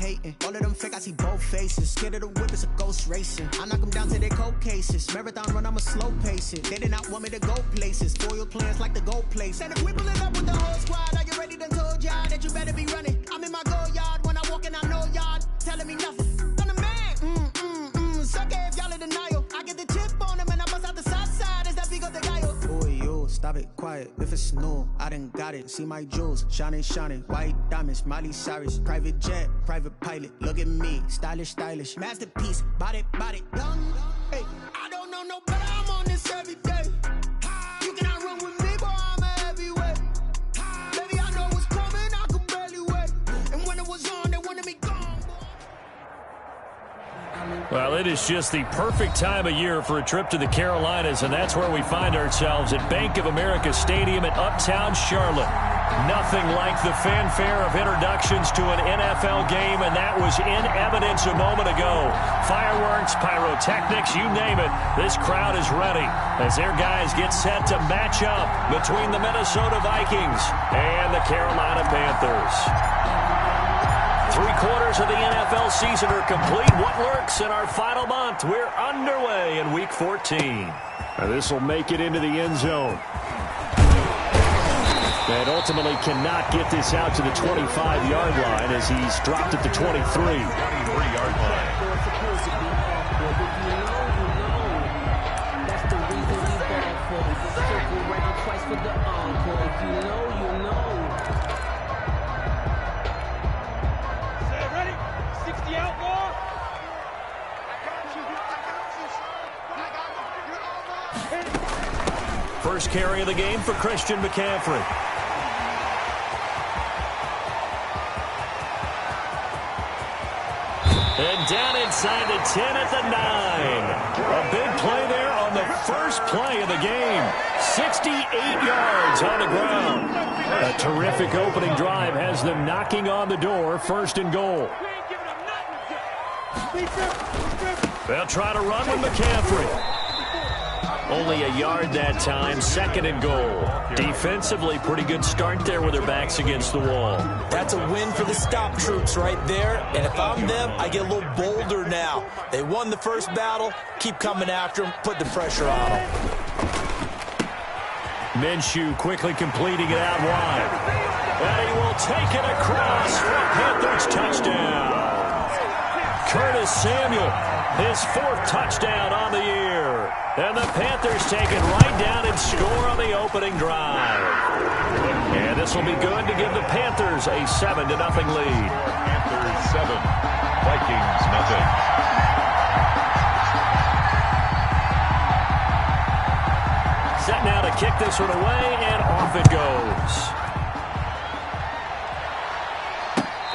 hating. All of them fake, I see both faces. Scared of the whip, it's a ghost racing. I knock them down to their cold cases. Marathon run, I'ma slow pace it. They did not want me to go places. Foil plans like the gold place. And if we pull it up with the whole squad, are you ready to told y'all that you better be running? I'm in my go yard when I walk in, I know y'all telling me nothing. I'm the man. Suck it if y'all in denial. I get the chip on them and I bust out the south side. Is that big of the guy? Boy, yo, stop it, quiet. If it's new, I done got it. See my jewels, shining, white diamonds, Miley Cyrus, private jet, private pilot. Look at me, stylish, masterpiece, body, young. Hey, I don't know no better. I'm on this every day. You cannot run with me, boy. I'm a heavyweight. Baby, I know what's coming. I could barely wait. And when it was on, they wanted me gone. Well, it is just the perfect time of year for a trip to the Carolinas, and that's where we find ourselves at Bank of America Stadium in Uptown Charlotte. Nothing like the fanfare of introductions to an NFL game, and that was in evidence a moment ago. Fireworks, pyrotechnics, you name it, this crowd is ready as their guys get set to match up between the Minnesota Vikings and the Carolina Panthers. 3/4 of the NFL season are complete. What lurks in our final month? We're underway in Week 14. This will make it into the end zone. And ultimately cannot get this out to the 25-yard line as he's dropped at the 23. 23-yard line. First carry of the game for Christian McCaffrey. And down inside the 10 at the 9. A big play there on the first play of the game. 68 yards on the ground. A terrific opening drive has them knocking on the door, 1st and goal. They'll try to run with McCaffrey. Only a yard that time, 2nd and goal. Defensively, pretty good start there with their backs against the wall. That's a win for the stop troops right there. And if I'm them, I get a little bolder now. They won the first battle. Keep coming after them. Put the pressure on them. Minshew quickly completing it out wide. And he will take it across for a Panthers touchdown. Curtis Samuel, his 4th touchdown on the year. And the Panthers take it right down and score on the opening drive. And this will be good to give the Panthers a 7-0 lead. Panthers 7, Vikings nothing. Set now to kick this one away, and off it goes.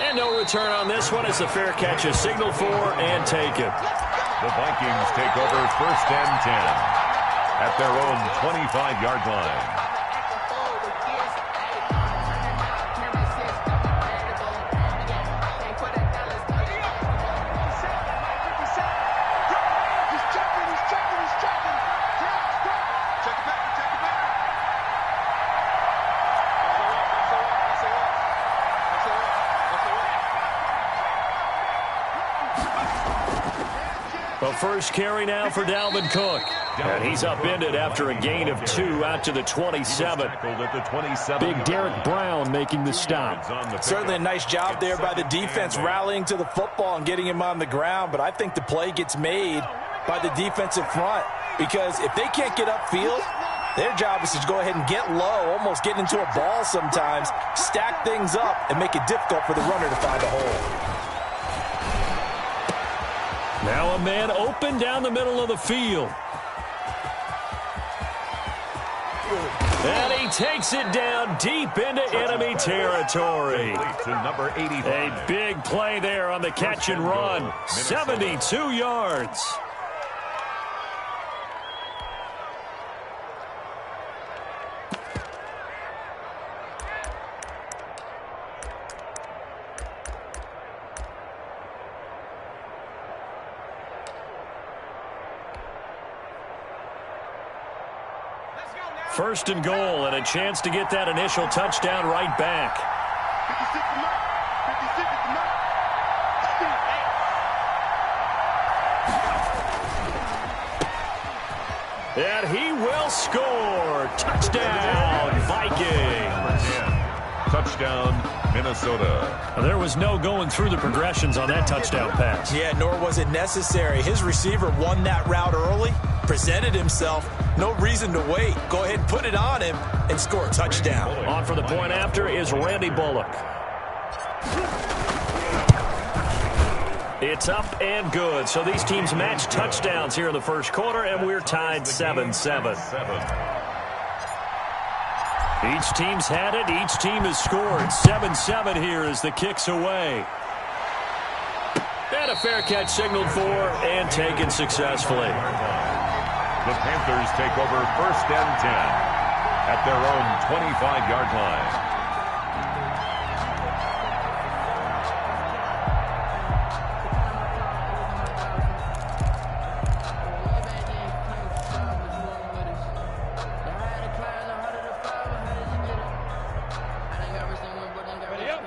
And no return on this one as the fair catch is signaled for and taken. The Vikings take over 1st and 10 at their own 25-yard line. The first carry now for Dalvin Cook. And he's upended after a gain of 2 out to the 27. Big Derek Brown making the stop. Certainly a nice job there by the defense rallying to the football and getting him on the ground. But I think the play gets made by the defensive front. Because if they can't get upfield, their job is to go ahead and get low, almost get into a ball sometimes, stack things up, and make it difficult for the runner to find a hole. Now a man open down the middle of the field. And he takes it down deep into enemy territory. A big play there on the catch and run. 72 yards. First and goal, and a chance to get that initial touchdown right back. And he will score. Touchdown, Vikings. Touchdown, Minnesota. There was no going through the progressions on that touchdown pass. Yeah, nor was it necessary. His receiver won that route early, presented himself. No reason to wait. Go ahead and put it on him and score a touchdown. On for the point after is Randy Bullock. It's up and good. So these teams match touchdowns here in the first quarter, and we're tied 7-7. Each team's had it. Each team has scored. 7-7 here as the kick's away. And a fair catch signaled for and taken successfully. The Panthers take over 1st and 10 at their own 25-yard line.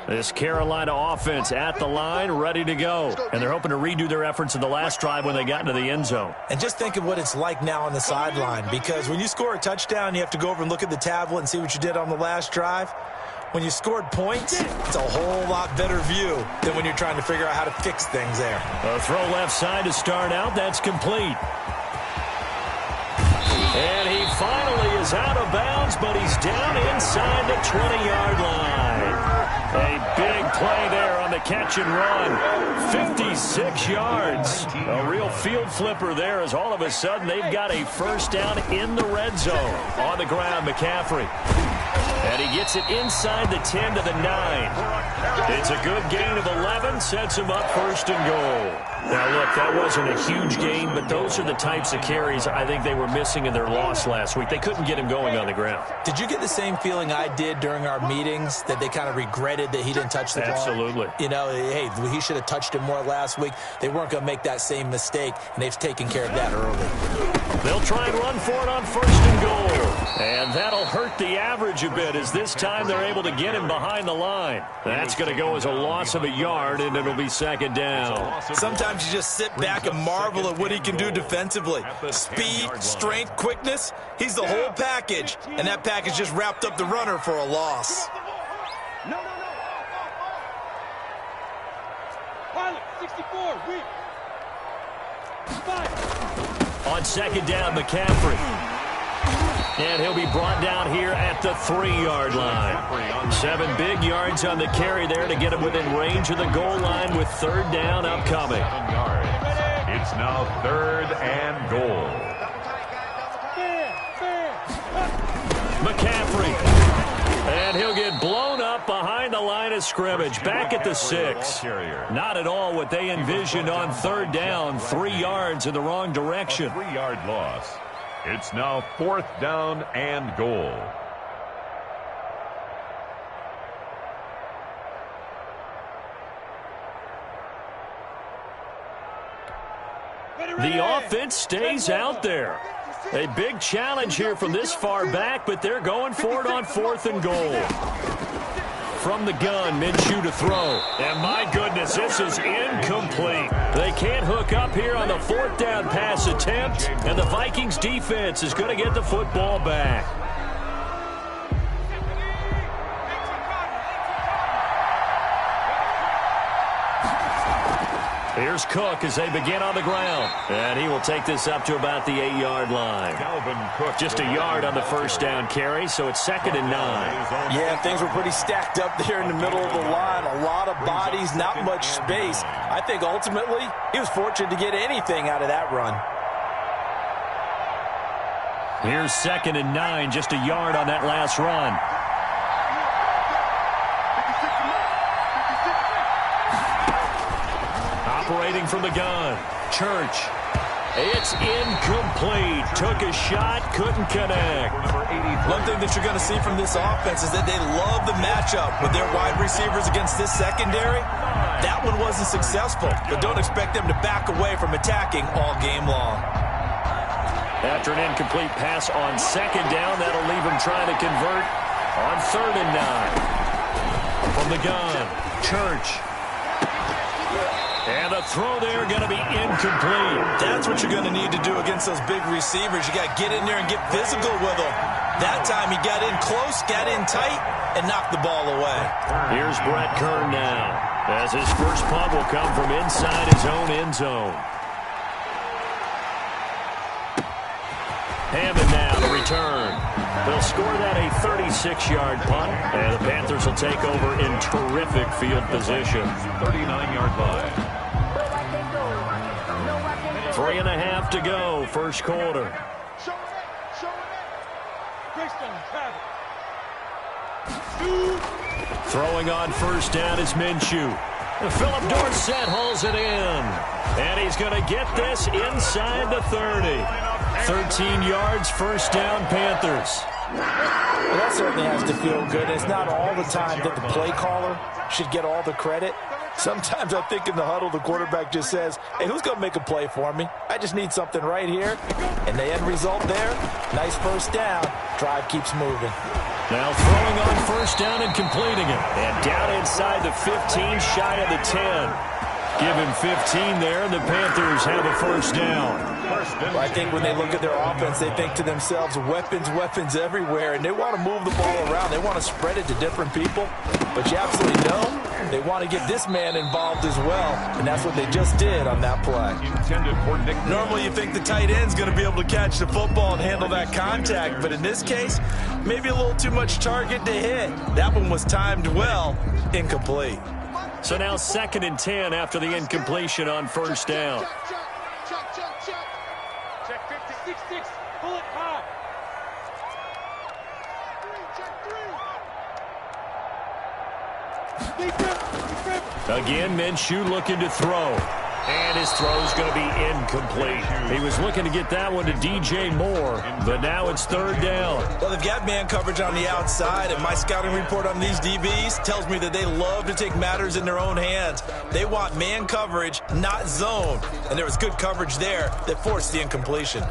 This Carolina offense at the line, ready to go. And they're hoping to redo their efforts in the last drive when they got into the end zone. And just think of what it's like now on the sideline, because when you score a touchdown, you have to go over and look at the tablet and see what you did on the last drive. When you scored points, it's a whole lot better view than when you're trying to figure out how to fix things there. A throw left side to start out. That's complete. And he finally is out of bounds, but he's down inside the 20-yard line. A big play there on the catch and run. 56 yards. A real field flipper there as all of a sudden they've got a first down in the red zone. On the ground, McCaffrey. And he gets it inside the 10 to the 9. It's a good gain of 11, sets him up 1st and goal. Now, look, that wasn't a huge gain, but those are the types of carries I think they were missing in their loss last week. They couldn't get him going on the ground. Did you get the same feeling I did during our meetings, that they kind of regretted that he didn't touch the ball? Absolutely. You know, hey, he should have touched it more last week. They weren't going to make that same mistake, and they've taken care of that early. They'll try and run for it on 1st and goal. And that'll hurt the average a bit as this time they're able to get him behind the line. That's going to go as a loss of a yard, and it'll be 2nd down. Sometimes you just sit back and marvel at what he can do defensively. Speed, strength, quickness, he's the whole package. And that package just wrapped up the runner for a loss. Pilot, 64, weak. On 2nd down, McCaffrey. And he'll be brought down here at the 3-yard line. 7 big yards on the carry there to get him within range of the goal line with 3rd down upcoming. It's now 3rd and goal. McCaffrey. And he'll get blown up behind the line of scrimmage. Back at the 6. Not at all what they envisioned on 3rd down. 3 yards in the wrong direction. A 3-yard loss. It's now 4th down and goal. The offense stays out there. A big challenge here from this far back, but they're going for it on 4th and goal. From the gun, Minshew to throw. And my goodness, this is incomplete. They can't hook up here on the 4th down pass attempt, and the Vikings defense is going to get the football back. Here's Cook as they begin on the ground. And he will take this up to about the 8-yard line. Just a yard on the 1st down carry, so it's 2nd and 9. Yeah, things were pretty stacked up there in the middle of the line. A lot of bodies, not much space. I think ultimately he was fortunate to get anything out of that run. Here's 2nd and 9, just a yard on that last run. Operating from the gun, Church. It's incomplete. Took a shot, couldn't connect. One thing that you're going to see from this offense is that they love the matchup with their wide receivers against this secondary. That one wasn't successful, but don't expect them to back away from attacking all game long. After an incomplete pass on 2nd down, that'll leave him trying to convert on 3rd and 9. From the gun, Church. And the throw there going to be incomplete. That's what you're going to need to do against those big receivers. You got to get in there and get physical with them. That time he got in close, got in tight, and knocked the ball away. Here's Brett Kern now, as his first punt will come from inside his own end zone. Hammond now to return. They'll score that a 36-yard punt, and the Panthers will take over in terrific field position. 39-yard line. 3.5 to go, first quarter. Throwing on first down is Minshew. Philip Dorsett hauls it in. And he's going to get this inside the 30. 13 yards, first down, Panthers. Well, that certainly has to feel good. It's not all the time that the play caller should get all the credit. Sometimes I think in the huddle, the quarterback just says, hey, who's going to make a play for me? I just need something right here. And the end result there, nice first down. Drive keeps moving. Now throwing on first down and completing it. And down inside the 15, shy of the 10. Give him 15 there, and the Panthers have a first down. Well, I think when they look at their offense, they think to themselves, weapons, weapons everywhere, and they want to move the ball around. They want to spread it to different people, but you absolutely know they want to get this man involved as well, and that's what they just did on that play. Normally you think the tight end's going to be able to catch the football and handle that contact, but in this case, maybe a little too much target to hit. That one was timed well, incomplete. So now 2nd and 10 after the incompletion on first down. Check 56, pull it high. Again, Minshew looking to throw. And his throw's going to be incomplete. He was looking to get that one to DJ Moore, but now it's 3rd down. Well, they've got man coverage on the outside, and my scouting report on these DBs tells me that they love to take matters in their own hands. They want man coverage, not zone. And there was good coverage there that forced the incompletion.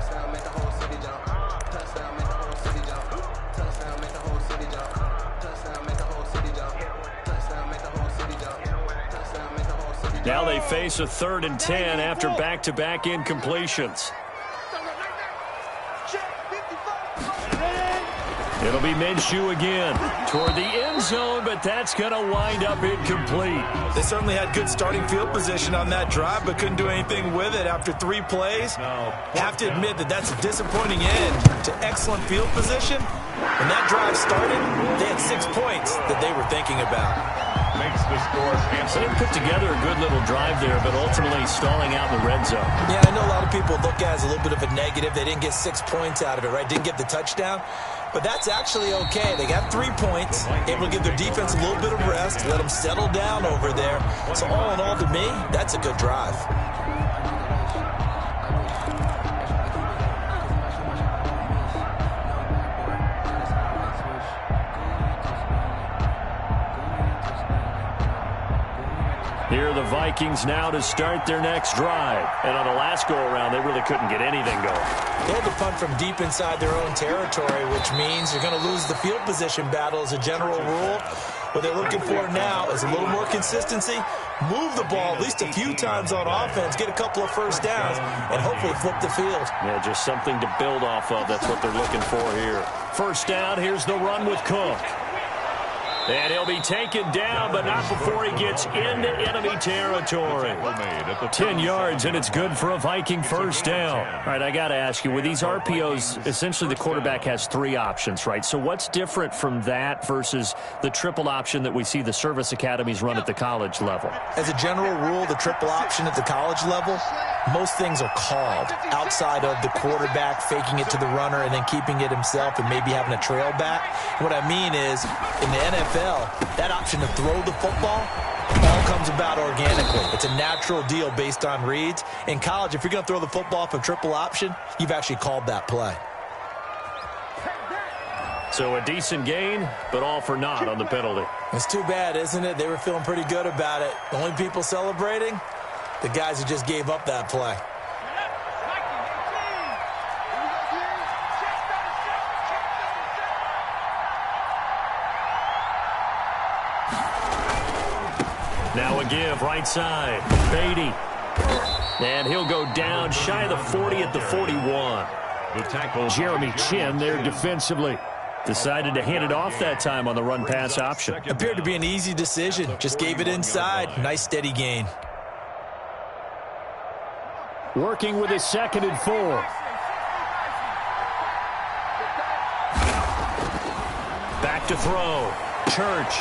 Now they face a 3rd and 10 after back-to-back incompletions. It'll be Minshew again toward the end zone, but that's going to wind up incomplete. They certainly had good starting field position on that drive, but couldn't do anything with it after 3 plays. Have to admit that that's a disappointing end to excellent field position. When that drive started, they had 6 points that they were thinking about. Makes the score. So they put together a good little drive there, but ultimately stalling out in the red zone. Yeah, I know a lot of people look at it as a little bit of a negative. They didn't get 6 points out of it, right? Didn't get the touchdown. But that's actually okay. They got 3 points, able to give their defense a little bit of rest, let them settle down over there. So all in all, to me, that's a good drive. Here are the Vikings now to start their next drive. And on the last go-around, they really couldn't get anything going. They had to punt from deep inside their own territory, which means you're going to lose the field position battle as a general rule. What they're looking for now is a little more consistency, move the ball at least a few times on offense, get a couple of first downs, and hopefully flip the field. Yeah, just something to build off of. That's what they're looking for here. First down, here's the run with Cook. And he'll be taken down, but not before he gets into enemy territory. 10 yards, and it's good for a Viking first down. All right, I got to ask you, with these RPOs, essentially the quarterback has 3 options, right? So what's different from that versus the triple option that we see the service academies run at the college level? As a general rule, the triple option at the college level, most things are called outside of the quarterback faking it to the runner and then keeping it himself and maybe having a trail back. What I mean is, in the NFL, that option to throw the football all comes about organically. It's a natural deal based on reads. In college, if you're going to throw the football off a triple option, you've actually called that play. So a decent gain, but all for naught on the penalty. It's too bad, isn't it? They were feeling pretty good about it. The only people celebrating, the guys who just gave up that play. Now a give, right side. Beatty. And he'll go down shy of the 40 at the 41. The tackle. Jeremy Chin there defensively. Decided to hand it off that time on the run-pass option. Appeared to be an easy decision. Just gave it inside. Nice steady gain. Working with his 2nd and 4. Back to throw. Church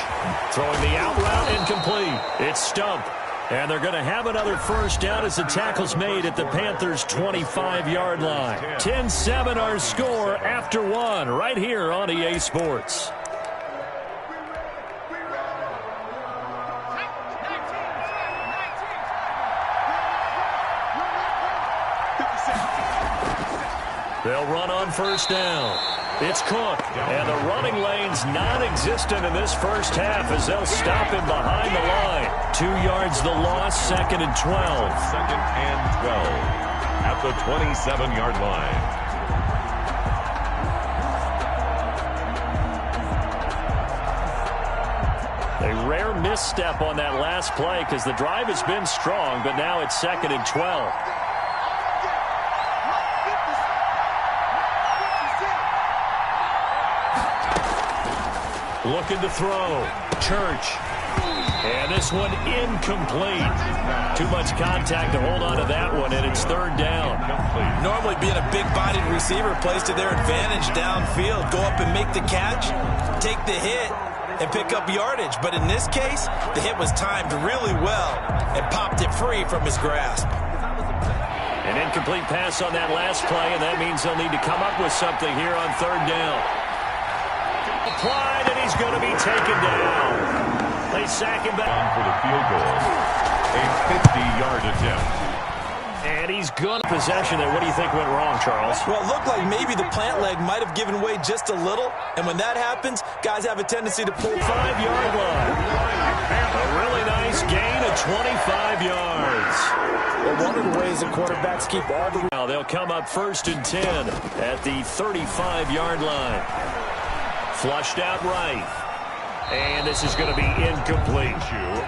throwing the out route incomplete. It's Stump. And they're going to have another first down as the tackle's made at the Panthers' 25-yard line. 10-7 our score after 1 right here on EA Sports. They'll run on first down. It's Cook, and the running lane's non-existent in this first half as they'll stop him behind the line. 2 yards the loss, 2nd and 12. 2nd and 12 at the 27-yard line. A rare misstep on that last play because the drive has been strong, but now it's 2nd and 12. Looking to throw. Church. And this one incomplete. Too much contact to hold on to that one, and it's 3rd down. Normally being a big-bodied receiver plays to their advantage downfield. Go up and make the catch, take the hit, and pick up yardage. But in this case, the hit was timed really well and popped it free from his grasp. An incomplete pass on that last play, and that means they'll need to come up with something here on 3rd down. Applied, and he's going to be taken down. They sack him back for the field goal. A 50-yard attempt. And he's gone possession there. What do you think went wrong, Charles? Well, it looked like maybe the plant leg might have given way just a little. And when that happens, guys have a tendency to pull 5-yard line. A really nice gain of 25 yards. Well, one of the ways the quarterbacks keep all the... Now they'll come up 1st and 10 at the 35-yard line. Flushed out right. And this is going to be incomplete.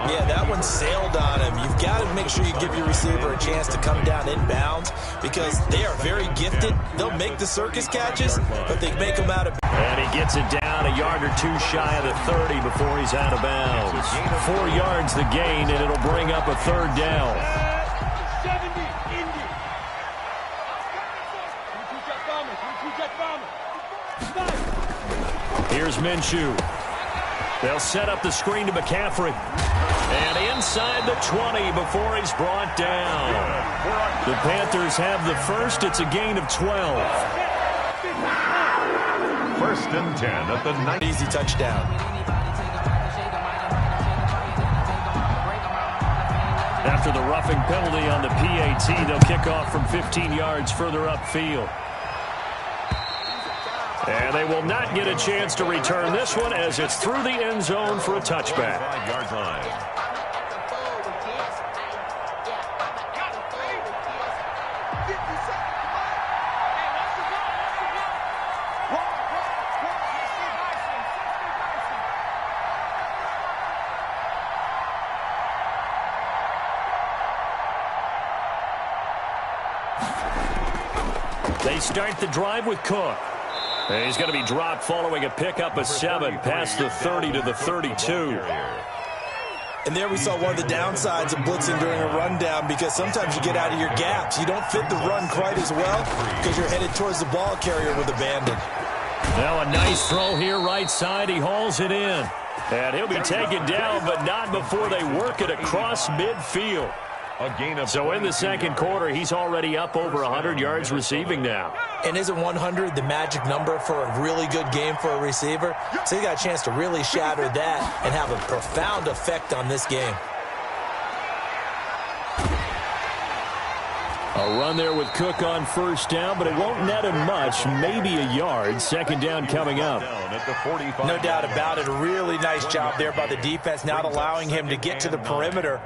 Yeah, that one sailed on him. You've got to make sure you give your receiver a chance to come down inbounds because they are very gifted. They'll make the circus catches, but they make them out of... And he gets it down a yard or two shy of the 30 before he's out of bounds. 4 yards the gain, and it'll bring up a 3rd down. 70, Indy. Here's Minshew. They'll set up the screen to McCaffrey. And inside the 20 before he's brought down. The Panthers have the first. It's a gain of 12. 1st and 10 at the 9. Easy touchdown. After the roughing penalty on the PAT, they'll kick off from 15 yards further upfield. And they will not get a chance to return this one as it's through the end zone for a touchback. 5-yard line. They start the drive with Cook. And he's going to be dropped following a pickup of 7 past the 30 to the 32. And there we saw one of the downsides of blitzing during a rundown because sometimes you get out of your gaps. You don't fit the run quite as well because you're headed towards the ball carrier with abandon. Now a nice throw here right side. He hauls it in. And he'll be taken down, but not before they work it across midfield. So in the second quarter, he's already up over 100 yards receiving now. And isn't 100 the magic number for a really good game for a receiver? So he got a chance to really shatter that and have a profound effect on this game. A run there with Cook on first down, but it won't net him much, maybe a yard. Second down coming up. No doubt about it. A really nice job there by the defense, not allowing him to get to the perimeter.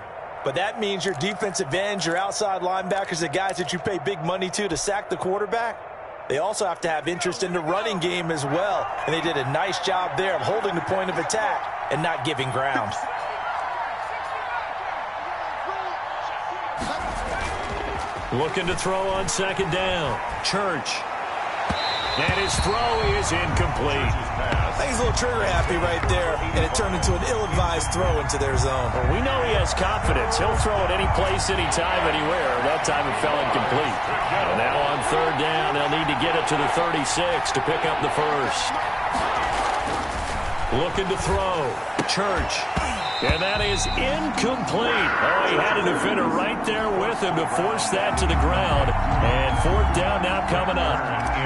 But that means your defensive ends, your outside linebackers, the guys that you pay big money to sack the quarterback, they also have to have interest in the running game as well. And they did a nice job there of holding the point of attack and not giving ground. Looking to throw on second down. Church. And his throw is incomplete. I think he's a little trigger happy right there, and it turned into an ill-advised throw into their zone. Well, we know he has confidence. He'll throw it any place, anytime, anywhere. That time it fell incomplete. And now on third down, they'll need to get it to the 36 to pick up the first. Looking to throw. Church. And that is incomplete. Oh, he had a defender right there with him to force that to the ground. And fourth down now coming up.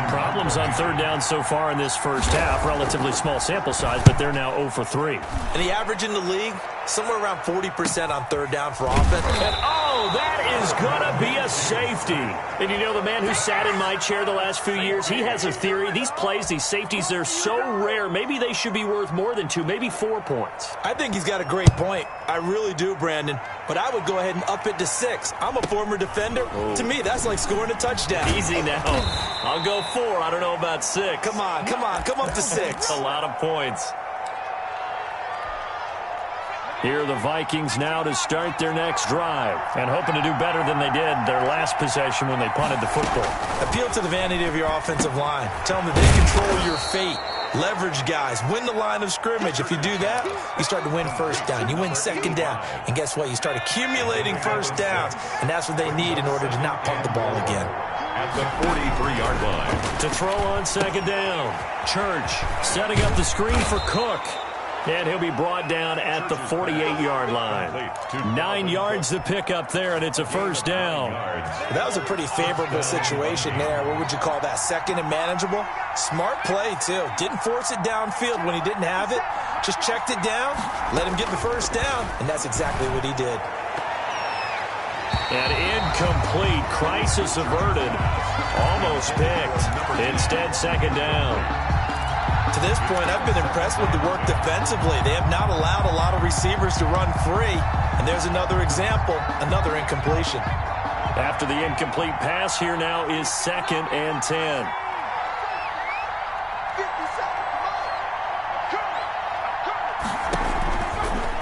Problems on third down so far in this first half. Relatively small sample size, but they're now 0 for 3. And the average in the league, somewhere around 40% on third down for offense. And oh, that is going to be a safety. And you know, the man who sat in my chair the last few years, he has a theory. These plays, these safeties, they're so rare. Maybe they should be worth more than 2, maybe 4 points. I think he's got a great point. I really do, Brandon. But I would go ahead and up it to 6. I'm a former defender. Oh. To me, that's like scoring a touchdown. Easy now. I'll go 4. I don't know about 6. Come on. Come up to 6. A lot of points. Here are the Vikings now to start their next drive and hoping to do better than they did their last possession when they punted the football. Appeal to the vanity of your offensive line. Tell them that they control your fate. Leverage guys. Win the line of scrimmage. If you do that, you start to win first down. You win second down. And guess what? You start accumulating first downs. And that's what they need in order to not punt the ball again. At the 43-yard line. To throw on second down. Church setting up the screen for Cook. And he'll be brought down at the 48-yard line. 9 yards to pick up there, and it's a first down. That was a pretty favorable situation there. What would you call that? Second and manageable? Smart play, too. Didn't force it downfield when he didn't have it. Just checked it down, let him get the first down, and that's exactly what he did. And incomplete. Crisis averted. Almost picked. Instead, second down. To this point, I've been impressed with the work defensively. They have not allowed a lot of receivers to run free. And there's another example, another incompletion. After the incomplete pass, here now is 2nd and 10.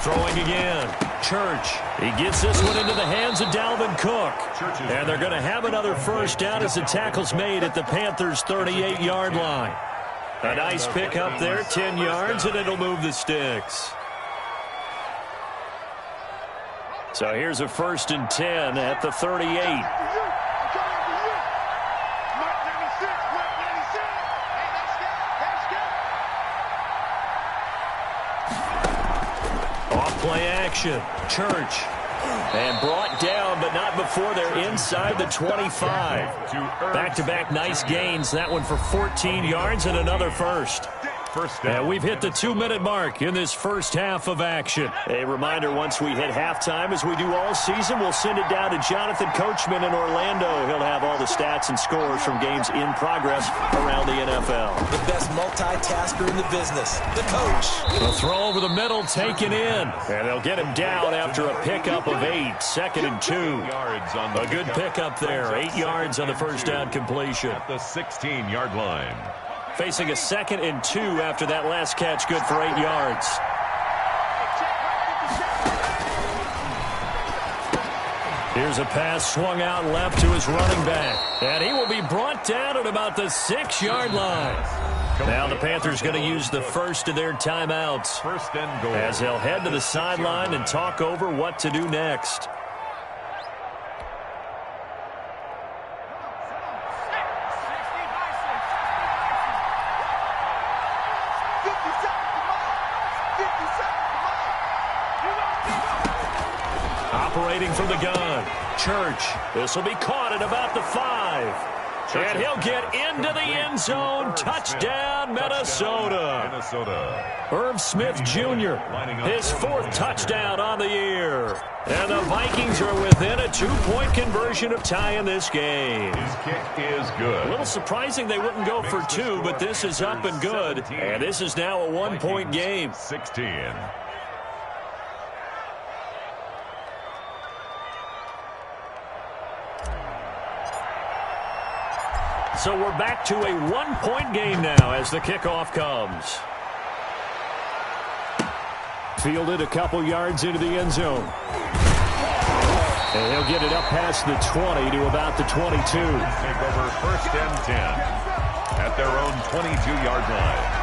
Throwing again. Church. He gets this one into the hands of Dalvin Cook. And they're going to have another first down as the tackle's made at the Panthers' 38-yard line. A nice pick up there, 10 yards, and it'll move the sticks. So here's a 1st and 10 at the 38. Off play action. Church. And brought down, but not before they're inside the 25. Back-to-back nice gains. That one for 14 yards and another first. And we've hit the 2-minute mark in this first half of action. A reminder, once we hit halftime, as we do all season, we'll send it down to Jonathan Coachman in Orlando. He'll have all the stats and scores from games in progress around the NFL. The best multitasker in the business, the coach. The throw over the middle taken in. And they'll get him down after a pickup of 8. 2nd and 2. A good pickup there. 8 yards on the first down completion. At the 16-yard line. Facing a 2nd and 2 after that last catch, good for 8 yards. Here's a pass swung out left to his running back. And he will be brought down at about the 6-yard line. Now the Panthers going to use the first of their timeouts. First and goal. As they'll head to the sideline and talk over what to do next. Operating from the gun. Church. This will be caught at about the 5. And he'll get into the end zone. Touchdown, Minnesota. Irv Smith Jr., his 4th touchdown on the year. And the Vikings are within a 2-point conversion of tying this game. His kick is good. A little surprising they wouldn't go for 2, but this is up and good. And this is now a 1-point game. 16. So we're back to a 1-point game now as the kickoff comes. Fielded a couple yards into the end zone. And he'll get it up past the 20 to about the 22. Take over first and 10 at their own 22-yard line.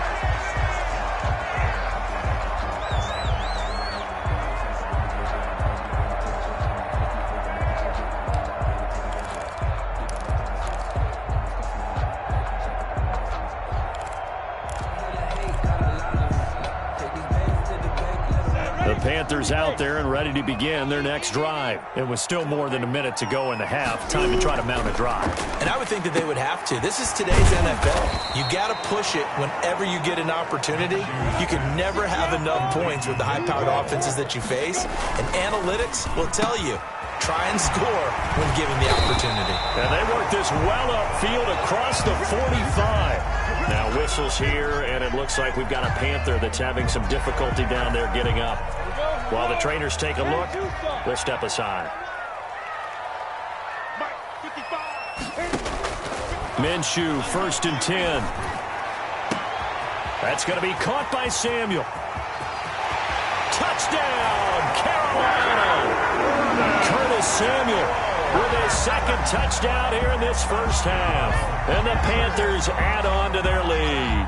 Panthers out there and ready to begin their next drive. It was still more than a minute to go in the half. Time to try to mount a drive. And I would think that they would have to. This is today's NFL. You got to push it whenever you get an opportunity. You can never have enough points with the high-powered offenses that you face. And analytics will tell you, try and score when given the opportunity. And they work this well upfield across the 45. Now whistles here, and it looks like we've got a Panther that's having some difficulty down there getting up. While the trainers take a look, we'll step aside. Minshew, 1st and 10. That's going to be caught by Samuel. Touchdown, Carolina! Curtis Samuel with his 2nd touchdown here in this first half. And the Panthers add on to their lead.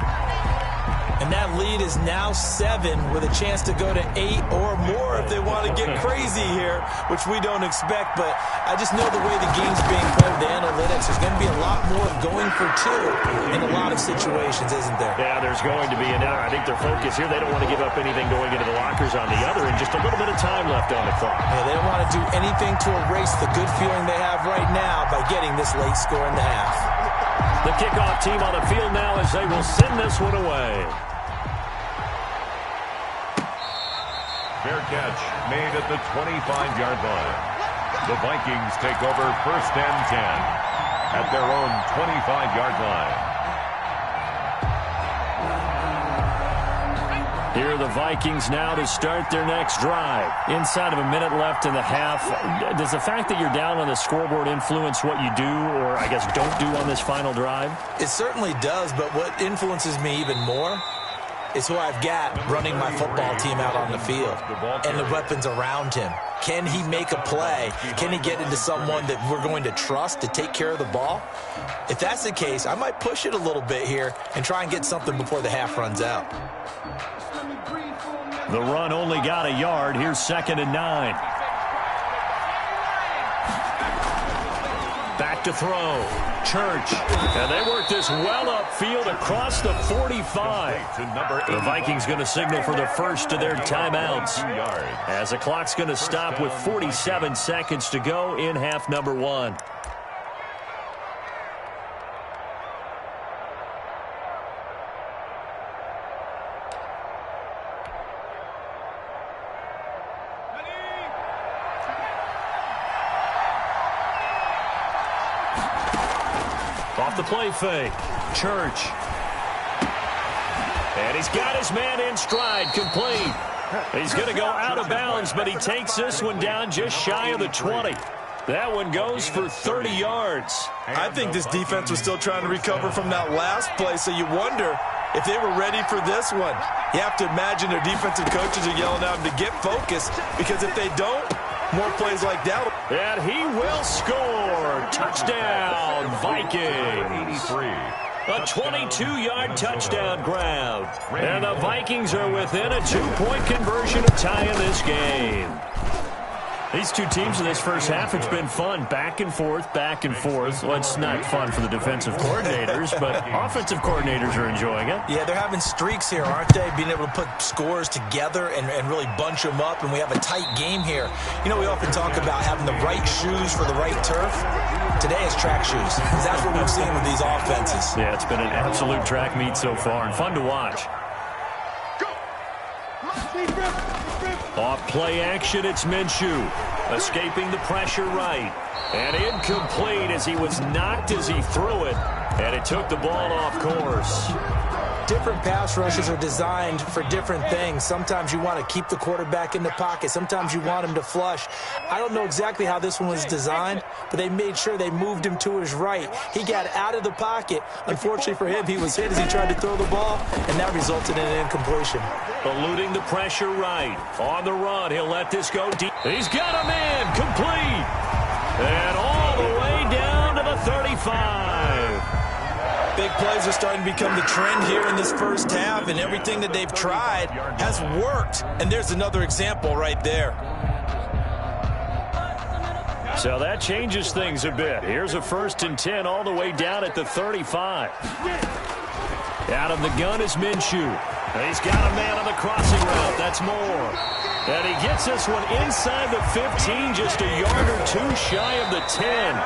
And that lead is now 7 with a chance to go to 8 or more if they want to get crazy here, which we don't expect. But I just know the way the game's being played, the analytics, there's going to be a lot more going for 2 in a lot of situations, isn't there? Yeah, there's going to be. And I think their focus here, they don't want to give up anything going into the lockers on the other, and just a little bit of time left on the clock. Yeah, they don't want to do anything to erase the good feeling they have right now by getting this late score in the half. The kickoff team on the field now as they will send this one away. Fair catch made at the 25-yard line. The Vikings take over first and 10 at their own 25-yard line. Here are the Vikings now to start their next drive. Inside of a minute left in the half, does the fact that you're down on the scoreboard influence what you do, or I guess don't do on this final drive? It certainly does, but what influences me even more is who I've got running my football team out on the field and the weapons around him. Can he make a play? Can he get into someone that we're going to trust to take care of the ball? If that's the case, I might push it a little bit here and try and get something before the half runs out. The run only got a yard. Here's 2nd and 9. Back to throw. Church. And they work this well upfield across the 45. The Vikings going to signal for the first of their timeouts, as the clock's going to stop with 47 seconds to go in half number 1. Off the play fake. Church. And he's got his man in stride, complete. He's going to go out of bounds, but he takes this one down just shy of the 20. That one goes for 30 yards. I think this defense was still trying to recover from that last play, so you wonder if they were ready for this one. You have to imagine their defensive coaches are yelling at them to get focused, because if they don't, more plays like that. And he will score. Touchdown, Vikings. 83. A 22-yard touchdown grab. And the Vikings are within a 2-point conversion of tying this game. These two teams in this first half, it's been fun. Back and forth, back and forth. Well, it's not fun for the defensive coordinators, but offensive coordinators are enjoying it. Yeah, they're having streaks here, aren't they? Being able to put scores together and really bunch them up, and we have a tight game here. You know, we often talk about having the right shoes for the right turf. Today is track shoes. That's what we've seen with these offenses. Yeah, it's been an absolute track meet so far, and fun to watch. Off play action, it's Minshew. Escaping the pressure right. And incomplete as he was knocked as he threw it. And it took the ball off course. Different pass rushes are designed for different things. Sometimes you want to keep the quarterback in the pocket. Sometimes you want him to flush. I don't know exactly how this one was designed, but they made sure they moved him to his right. He got out of the pocket. Unfortunately for him, he was hit as he tried to throw the ball, and that resulted in an incompletion. Eluding the pressure right. On the run, he'll let this go deep. He's got a man complete. 35. Big plays are starting to become the trend here in this first half, and everything that they've tried has worked. And there's another example right there. So that changes things a bit. Here's a 1st and 10 all the way down at the 35. Out of the gun is Minshew. He's got a man on the crossing route. That's Moore. And he gets this one inside the 15, just a yard or two shy of the 10.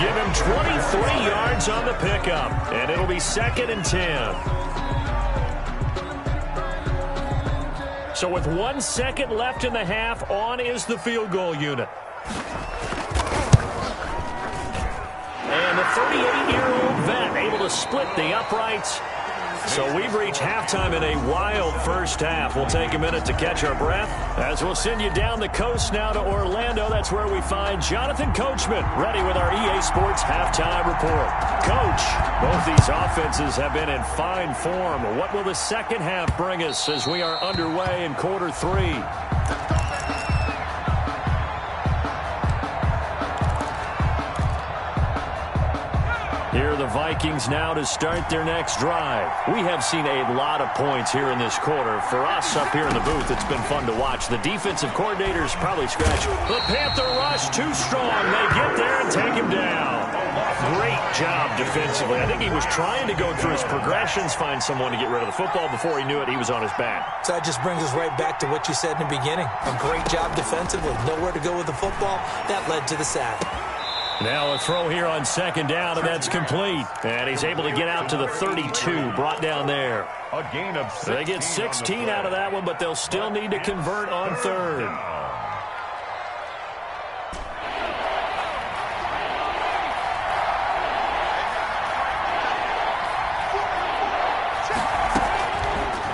Give him 23 yards on the pickup, and it'll be 2nd and 10. So with 1 second left in the half, on is the field goal unit. And the 38-year-old vet able to split the uprights. So we've reached halftime in a wild first half. We'll take a minute to catch our breath as we'll send you down the coast now to Orlando. That's where we find Jonathan Coachman ready with our EA Sports halftime report. Coach, both these offenses have been in fine form. What will the second half bring us as we are underway in quarter 3? Here are the Vikings now to start their next drive. We have seen a lot of points here in this quarter. For us up here in the booth, it's been fun to watch. The defensive coordinators probably scratch. The Panther rush too strong. They get there and take him down. Great job defensively. I think he was trying to go through his progressions, find someone to get rid of the football. Before he knew it, he was on his back. So that just brings us right back to what you said in the beginning. A great job defensively. Nowhere to go with the football. That led to the sack. Now a throw here on 2nd down, and that's complete. And he's able to get out to the 32, brought down there. A gain of 16. They get 16 out of that one, but they'll still need to convert on 3rd.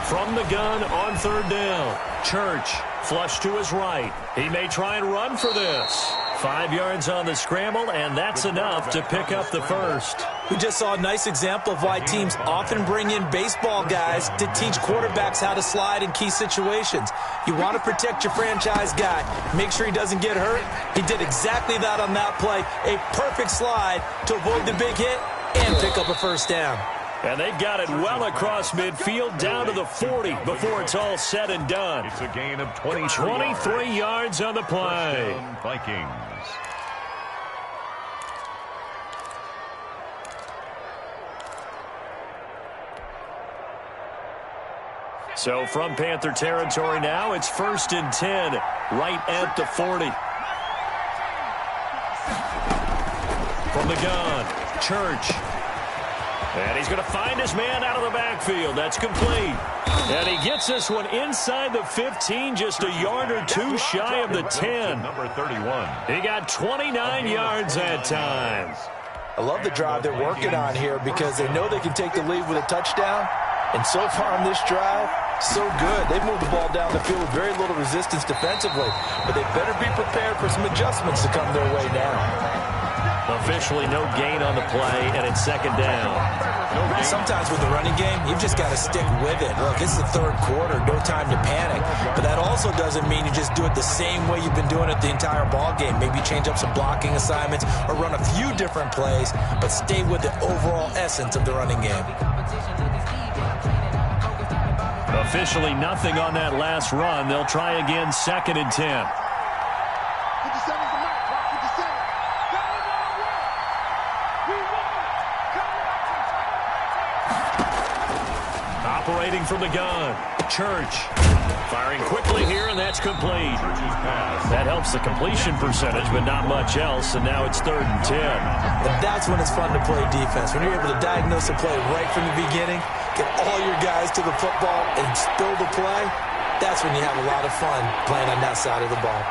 From the gun on 3rd down. Church, flush to his right. He may try and run for this. 5 yards on the scramble, and that's enough to pick up the first. We just saw a nice example of why teams often bring in baseball guys to teach quarterbacks how to slide in key situations. You want to protect your franchise guy. Make sure he doesn't get hurt. He did exactly that on that play. A perfect slide to avoid the big hit and pick up a first down. And they've got it well across midfield down to the 40 before it's all said and done. It's a gain of 23 yards on the play. Vikings. So from Panther territory now, it's 1st and 10, right at the 40. From the gun, Church. And he's going to find his man out of the backfield. That's complete. And he gets this one inside the 15, just a yard or two shy of the 10. Number 31. He got 29 yards that time. I love the drive they're working on here because they know they can take the lead with a touchdown. And so far on this drive, so good. They've moved the ball down the field with very little resistance defensively. But they better be prepared for some adjustments to come their way now. Officially no gain on the play, and it's 2nd down. Sometimes with the running game, you've just got to stick with it. Look, it's the 3rd quarter, no time to panic. But that also doesn't mean you just do it the same way you've been doing it the entire ball game. Maybe change up some blocking assignments or run a few different plays, but stay with the overall essence of the running game. Officially nothing on that last run. They'll try again, 2nd and 10. Operating from the gun, Church. Firing quickly here, and that's complete. That helps the completion percentage, but not much else, and now it's 3rd and 10. And that's when it's fun to play defense. When you're able to diagnose a play right from the beginning, get all your guys to the football, and spill the play, that's when you have a lot of fun playing on that side of the ball.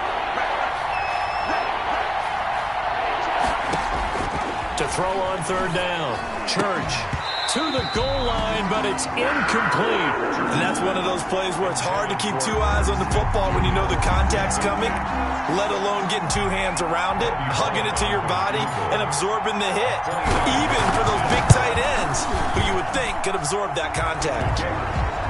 To throw on 3rd down, Church. To the goal line, but it's incomplete. And that's one of those plays where it's hard to keep 2 eyes on the football when you know the contact's coming, let alone getting 2 hands around it, hugging it to your body, and absorbing the hit. Even for those big tight ends who you would think could absorb that contact.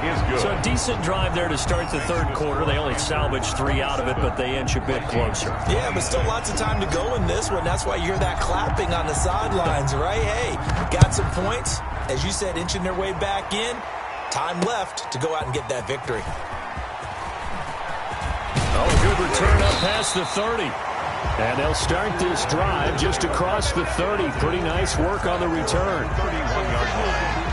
is good. So a decent drive there to start the third quarter. They only salvaged 3 out of it, but they inch a bit closer. Yeah, but still lots of time to go in this one. That's why you hear that clapping on the sidelines, right? Hey, got some points. As you said, inching their way back in. Time left to go out and get that victory. Oh, good return up past the 30. And they'll start this drive just across the 30. Pretty nice work on the return. 31-yard line.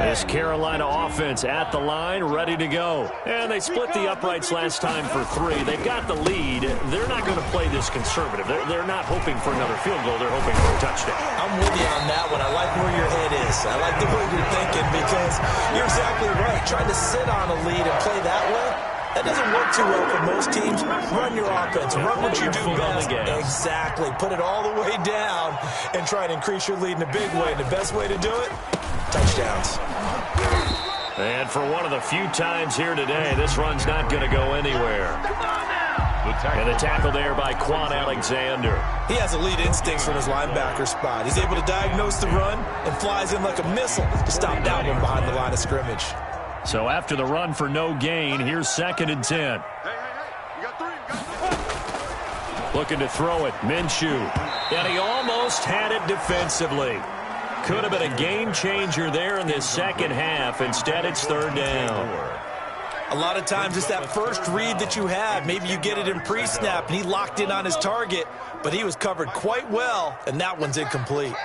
This Carolina offense at the line, ready to go. And they split the uprights last time for 3. They've got the lead. They're not going to play this conservative. They're not hoping for another field goal. They're hoping for a touchdown. I'm with you on that one. I like where your head is. I like the way you're thinking because you're exactly right. Trying to sit on a lead and play that way, that doesn't work too well for most teams. Run your offense. Run what you do best. Exactly. Put it all the way down and try to increase your lead in a big way. And the best way to do it, touchdowns. And for one of the few times here today, this run's not going to go anywhere. And the tackle there by Quan Alexander. He has elite instincts from his linebacker spot. He's able to diagnose the run and flies in like a missile to stop that one behind the line of scrimmage. So after the run for no gain, here's 2nd and 10. Looking to throw it, Minshew. And he almost had it defensively. Could have been a game changer there in this second half. Instead, it's 3rd down. A lot of times it's that first read that you have. Maybe you get it in pre-snap, and he locked in on his target, but he was covered quite well, and that one's incomplete.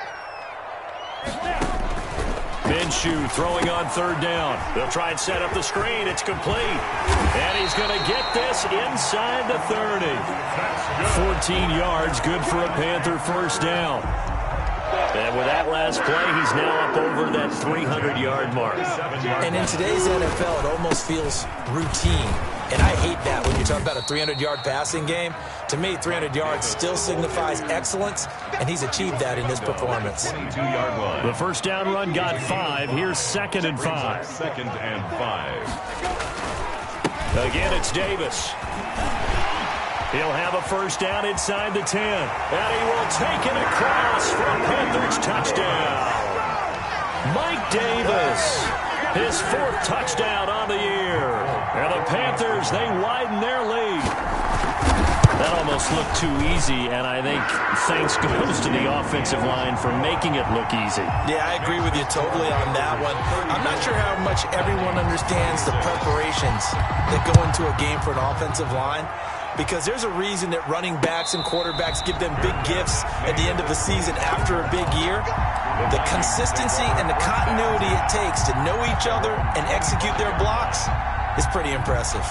Minshew throwing on 3rd down. They'll try and set up the screen. It's complete. And he's going to get this inside the 30. 14 yards, good for a Panther first down. And with that last play, he's now up over that 300-yard mark. And in today's NFL, it almost feels routine. And I hate that when you talk about a 300-yard passing game. To me, 300 yards still signifies excellence, and he's achieved that in this performance. The first down run got 5. Here's 2nd and 5. 2nd and 5. Again, it's Davis. He'll have a first down inside the 10. And he will take it across for a Panthers touchdown. Mike Davis, his 4th touchdown on the year. And the Panthers, they widen their lead. That almost looked too easy, and I think thanks goes to the offensive line for making it look easy. Yeah, I agree with you totally on that one. I'm not sure how much everyone understands the preparations that go into a game for an offensive line, because there's a reason that running backs and quarterbacks give them big gifts at the end of the season after a big year. The consistency and the continuity it takes to know each other and execute their blocks is pretty impressive.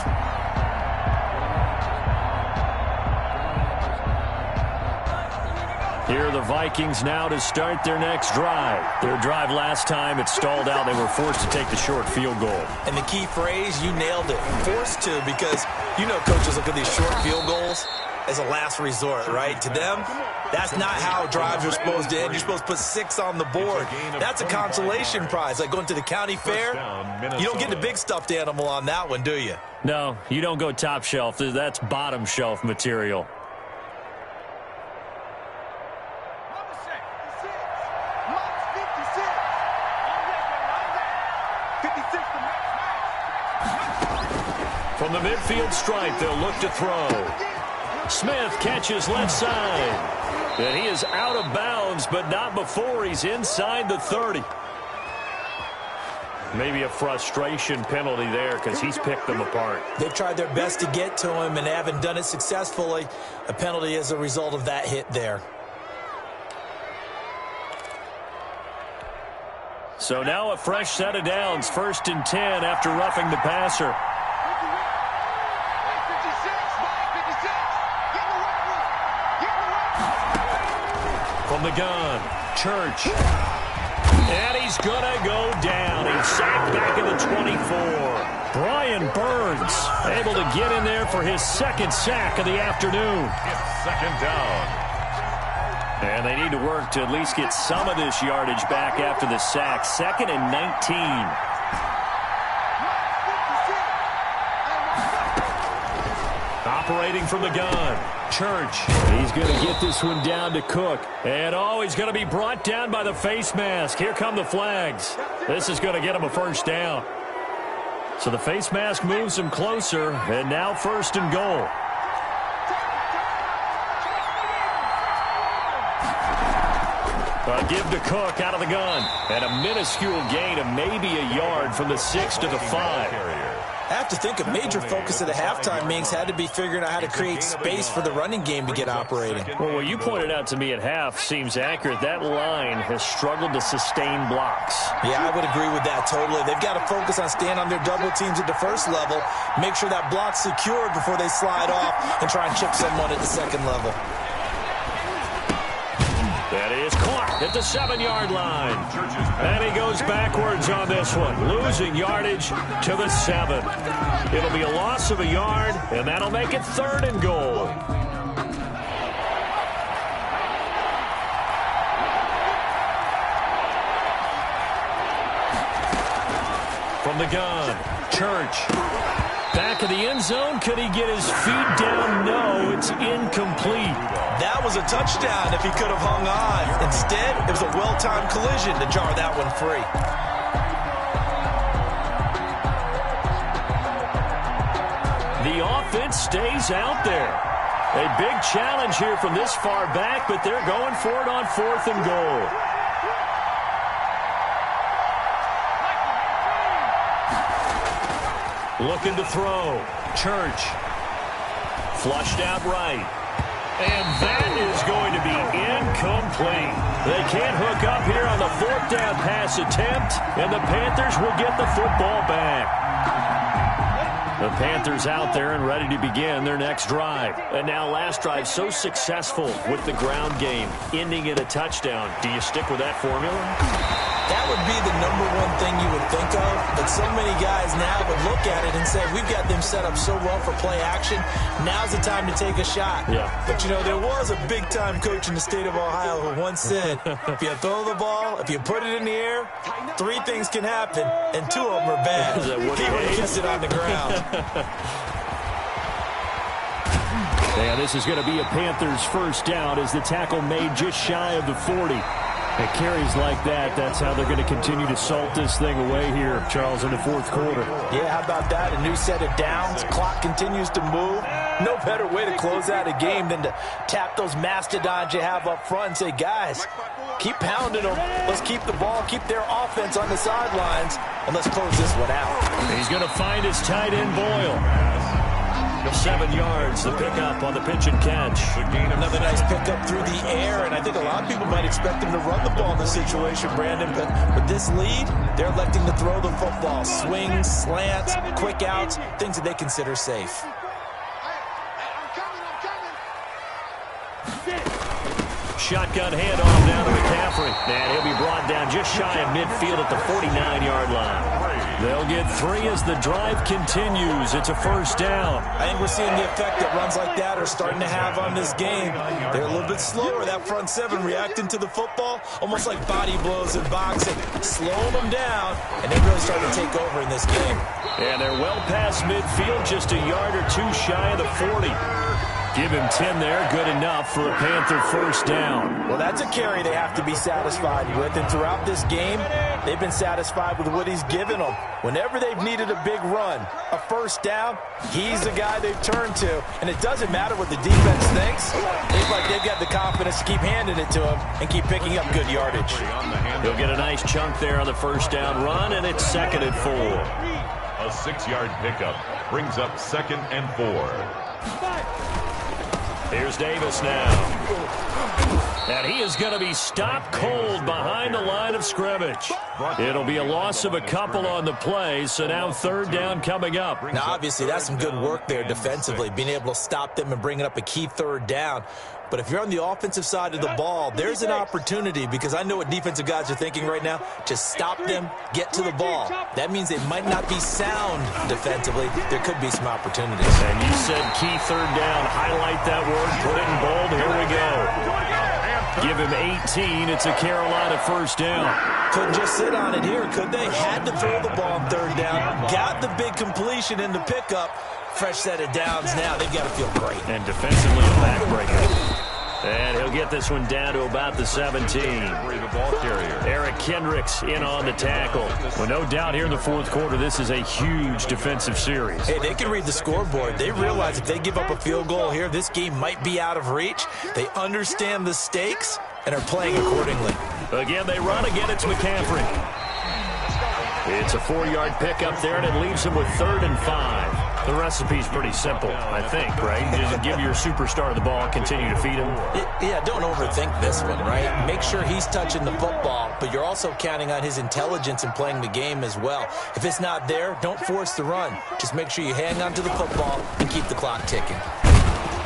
Here are the Vikings now to start their next drive. Their drive last time, it stalled out. They were forced to take the short field goal. And the key phrase, you nailed it, forced to, because you know coaches look at these short field goals as a last resort, right? To them, that's not how drives are supposed to end. You're supposed to put 6 on the board. That's a consolation prize, like going to the county fair. You don't get the big stuffed animal on that one, do you? No, you don't go top shelf. That's bottom shelf material. From the midfield stripe, they'll look to throw. Smith catches left side. And he is out of bounds, but not before he's inside the 30. Maybe a frustration penalty there because he's picked them apart. They've tried their best to get to him and haven't done it successfully. A penalty as a result of that hit there. So now a fresh set of downs. 1st and 10 after roughing the passer. From the gun, Church. And he's going to go down. He's sacked back at the 24. Brian Burns able to get in there for his 2nd sack of the afternoon. It's 2nd down. And they need to work to at least get some of this yardage back after the sack. 2nd and 19. Operating from the gun. Church. He's going to get this one down to Cook. And, he's going to be brought down by the face mask. Here come the flags. This is going to get him a first down. So the face mask moves him closer, and now 1st and goal. Give to Cook out of the gun. And a minuscule gain of maybe a yard from the 6 to the 5. I have to think a major focus of the halftime meetings had to be figuring out how to create space for the running game to get operating. Well, what you pointed out to me at half seems accurate. That line has struggled to sustain blocks. Yeah, I would agree with that totally. They've got to focus on staying on their double teams at the first level, make sure that block's secured before they slide off, and try and chip someone at the second level. That is Clark at the 7-yard line. And he goes backwards on this one, losing yardage to the 7. It'll be a loss of a yard, and that'll make it 3rd and goal. From the gun, Church. Back of the end zone. Could he get his feet down? No, it's incomplete. That was a touchdown if he could have hung on. Instead, it was a well-timed collision to jar that one free. The offense stays out there. A big challenge here from this far back, but they're going for it on 4th and goal. Looking to throw. Church. Flushed out right. And that is going to be incomplete. They can't hook up here on the 4th down pass attempt, and the Panthers will get the football back. The Panthers out there and ready to begin their next drive. And now last drive so successful with the ground game, ending in a touchdown. Do you stick with that formula? That would be the #1 thing you would think of, but so many guys now would look at it and say, we've got them set up so well for play action, now's the time to take a shot. Yeah. But, you know, there was a big-time coach in the state of Ohio who once said, if you throw the ball, if you put it in the air, 3 things can happen, and 2 of them are bad. Is that what he would have kissed it on the ground. And this is going to be a Panthers first down as the tackle made just shy of the 40. It carries like that. That's how they're going to continue to salt this thing away here, Charles, in the 4th quarter. Yeah, how about that? A new set of downs. Clock continues to move. No better way to close out a game than to tap those mastodons you have up front and say, guys, keep pounding them. Let's keep the ball, keep their offense on the sidelines, and let's close this one out. He's going to find his tight end, Boyle. 7 yards, the pickup on the pitch and catch. Another nice pickup through the air, and I think a lot of people might expect him to run the ball in this situation, Brandon, but with this lead, they're electing to throw the football. Swings, slants, quick outs, things that they consider safe. Shotgun handoff down to McCaffrey. And he'll be brought down just shy of midfield at the 49-yard line. They'll get 3 as the drive continues. It's a first down. I think we're seeing the effect that runs like that are starting to have on this game. They're a little bit slower, that front 7 reacting to the football, almost like body blows in boxing. Slowing them down, and they're really starting to take over in this game. And they're well past midfield, just a yard or 2 shy of the 40. Give him 10 there, good enough for a Panther first down. Well, that's a carry they have to be satisfied with, and throughout this game, they've been satisfied with what he's given them. Whenever they've needed a big run, a first down, he's the guy they've turned to, and it doesn't matter what the defense thinks. It's like they've got the confidence to keep handing it to him and keep picking up good yardage. He'll get a nice chunk there on the first down run, and it's 2nd and 4. A 6-yard pickup brings up 2nd and 4. Here's Davis now. And he is going to be stopped cold behind the line of scrimmage. It'll be a loss of a couple on the play, so now 3rd down coming up. Now, obviously, that's some good work there defensively, being able to stop them and bringing up a key 3rd down. But if you're on the offensive side of the ball, there's an opportunity, because I know what defensive guys are thinking right now. Just stop them, get to the ball. That means they might not be sound defensively. There could be some opportunities. And you said key 3rd down. Highlight that word, put it in bold. Here we go. Give him 18. It's a Carolina first down. Couldn't just sit on it here, could they? Had to throw the ball on 3rd down. Got the big completion in the pickup. fresh set of downs now. They've got to feel great. And defensively, a backbreaker. And he'll get this one down to about the 17. Eric Kendricks in on the tackle. Well, no doubt here in the fourth quarter, this is a huge defensive series. Hey, they can read the scoreboard. They realize if they give up a field goal here, this game might be out of reach. They understand the stakes and are playing accordingly. Again, they run. Again, it's McCaffrey. It's a 4-yard pickup there, and it leaves them with 3rd and 5. The recipe's pretty simple, I think, right? Just give your superstar the ball, continue to feed him. Yeah, don't overthink this one, right? Make sure he's touching the football, but you're also counting on his intelligence in playing the game as well. If it's not there, don't force the run. Just make sure you hang on to the football and keep the clock ticking.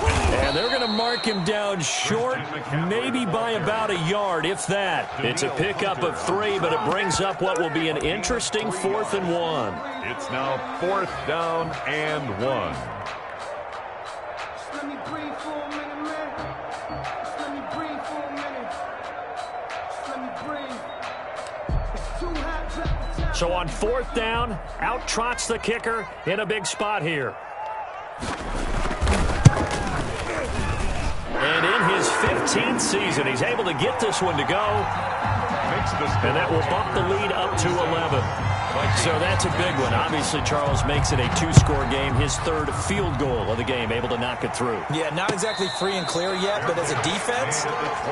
And they're going to mark him down short, maybe by about a yard, if that. It's a pickup of 3, but it brings up what will be an interesting 4th and 1. It's now 4th down and 1. Let me breathe for a minute, man. Let me breathe for a minute. Let me breathe. It's too hot. So on 4th down, out trots the kicker in a big spot here. And in his 15th season, he's able to get this one to go. And that will bump the lead up to 11. So that's a big one. Obviously, Charles makes it a 2-score game. His 3rd field goal of the game, able to knock it through. Yeah, not exactly free and clear yet, but as a defense,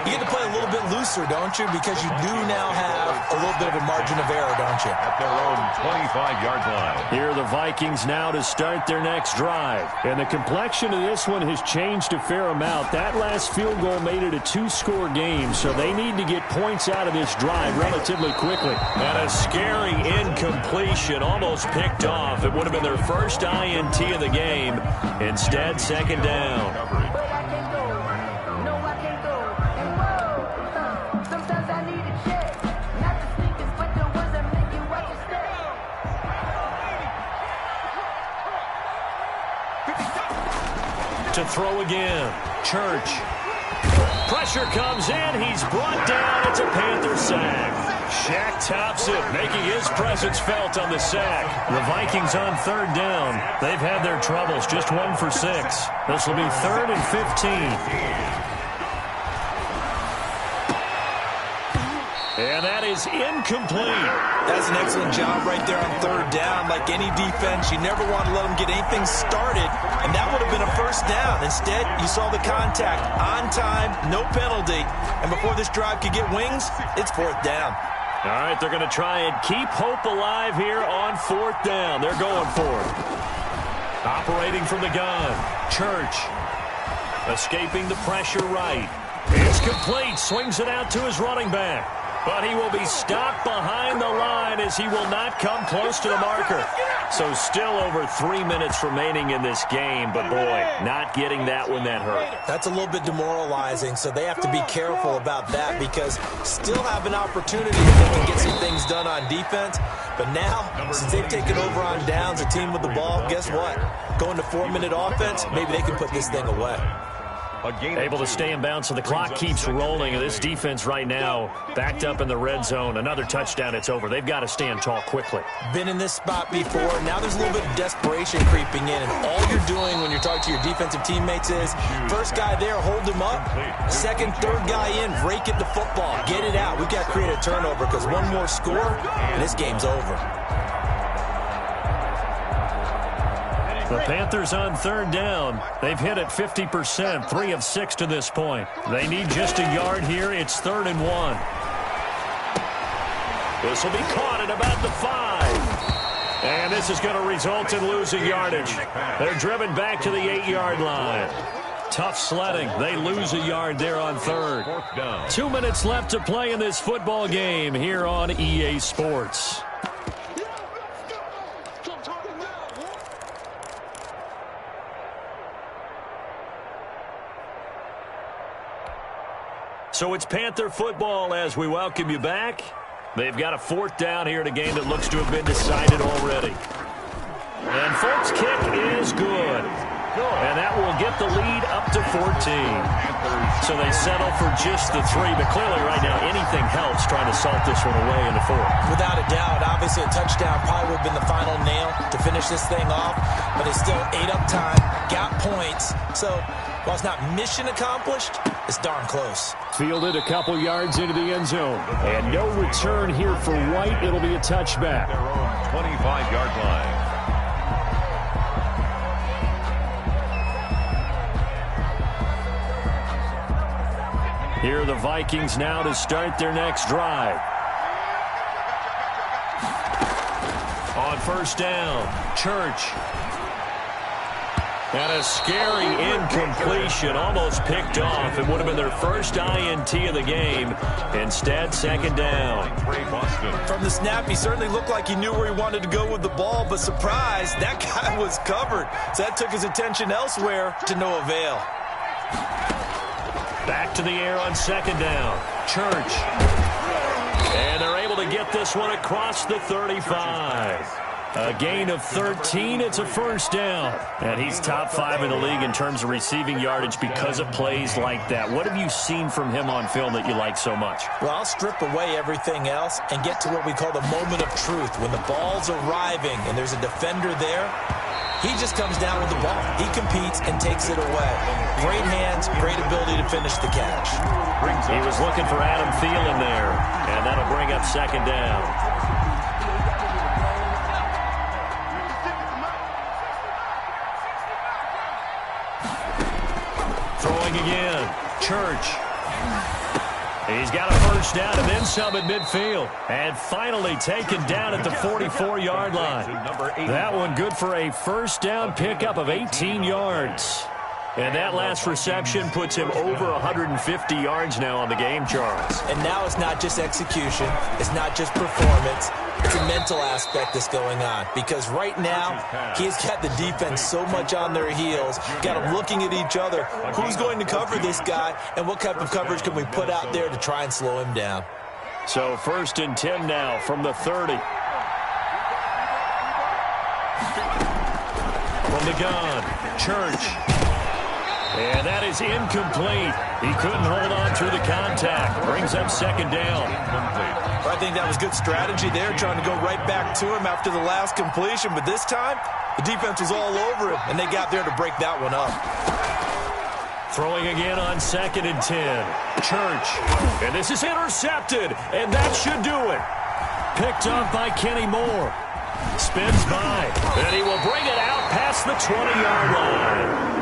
you get to play a little bit looser, don't you? Because you do now have a little bit of a margin of error, don't you? At their own 25-yard line. Here are the Vikings now to start their next drive. And the complexion of this one has changed a fair amount. That last field goal made it a 2-score game, so they need to get points out of this drive relatively quickly. And a scary incompletion, almost picked off. It would have been their first INT of the game. Instead, 2nd down. To throw again. Church. Pressure comes in. He's brought down. It's a Panther sack. Shaq tops it, making his presence felt on the sack. The Vikings on 3rd down. They've had their troubles, just 1 for 6. This will be 3rd and 15. And that is incomplete. That's an excellent job right there on 3rd down. Like any defense, you never want to let them get anything started, and that would have been a 1st down. Instead, you saw the contact on time, no penalty, and before this drive could get wings, it's 4th down. All right, they're going to try and keep hope alive here on 4th down. They're going for it. Operating from the gun, Church. Escaping the pressure right. It's complete, swings it out to his running back. But he will be stopped behind the line as he will not come close to the marker. So still over 3 minutes remaining in this game. But, boy, not getting that one that hurt. That's a little bit demoralizing, so they have to be careful about that because still have an opportunity if they can get some things done on defense. But now, since they've taken over on downs, a team with the ball, guess what? Going to 4-minute offense, maybe they can put this thing away. Able to stay in bounds, so the clock keeps rolling. And this defense right now backed up in the red zone. Another touchdown, it's over. They've got to stand tall quickly. Been in this spot before. Now there's a little bit of desperation creeping in. And all you're doing when you're talking to your defensive teammates is, first guy there, hold him up. Second, third guy in, rake at the football. Get it out. We've got to create a turnover because one more score, and this game's over. The Panthers on 3rd down. They've hit it 50%, 3 of 6 to this point. They need just a yard here. It's 3rd and 1. This will be caught at about the 5. And this is going to result in losing yardage. They're driven back to the 8-yard line. Tough sledding. They lose a yard there on 3rd. 2 minutes left to play in this football game here on EA Sports. So it's Panther football as we welcome you back. They've got a 4th down here in a game that looks to have been decided already. And Folk's kick is good. And that will get the lead up to 14. So they settle for just the 3, but clearly right now anything helps trying to salt this one away in the 4th. Without a doubt, obviously a touchdown probably would have been the final nail to finish this thing off, but it's still ate up time, got points. So while it's not mission accomplished, it's darn close. Fielded a couple yards into the end zone. And no return here for White. It'll be a touchback. Their own 25-yard line. Here are the Vikings now to start their next drive. On first down, Church. And a scary incompletion, almost picked off. It would have been their first INT of the game. Instead, second down. From the snap, he certainly looked like he knew where he wanted to go with the ball, but surprise, that guy was covered. So that took his attention elsewhere to no avail. Back to the air on second down. Church. And they're able to get this one across the 35. A gain of 13. It's a first down. And he's top 5 in the league in terms of receiving yardage because of plays like that. What have you seen from him on film that you like so much? Well, I'll strip away everything else and get to what we call the moment of truth. When the ball's arriving and there's a defender there, he just comes down with the ball. He competes and takes it away. Great hands, great ability to finish the catch. He was looking for Adam Thielen there, and that'll bring up second down. Throwing again, Church. He's got a first down and then some at midfield. And finally taken down at the 44-yard line. That one good for a first down pickup of 18 yards. And that last reception puts him over 150 yards now on the game, Charles. And now it's not just execution. It's not just performance. It's a mental aspect that's going on. Because right now, he's got the defense so much on their heels. Got them looking at each other. Who's going to cover this guy? And what type of coverage can we put out there to try and slow him down? So first and 10 now from the 30. From the gun, Church. And that is incomplete. He couldn't hold on through the contact. Brings up second down. I think that was good strategy there, trying to go right back to him after the last completion. But this time, the defense was all over him, and they got there to break that one up. Throwing again on second and 10. Church. And this is intercepted, and that should do it. Picked up by Kenny Moore. Spins by, and he will bring it out past the 20-yard line.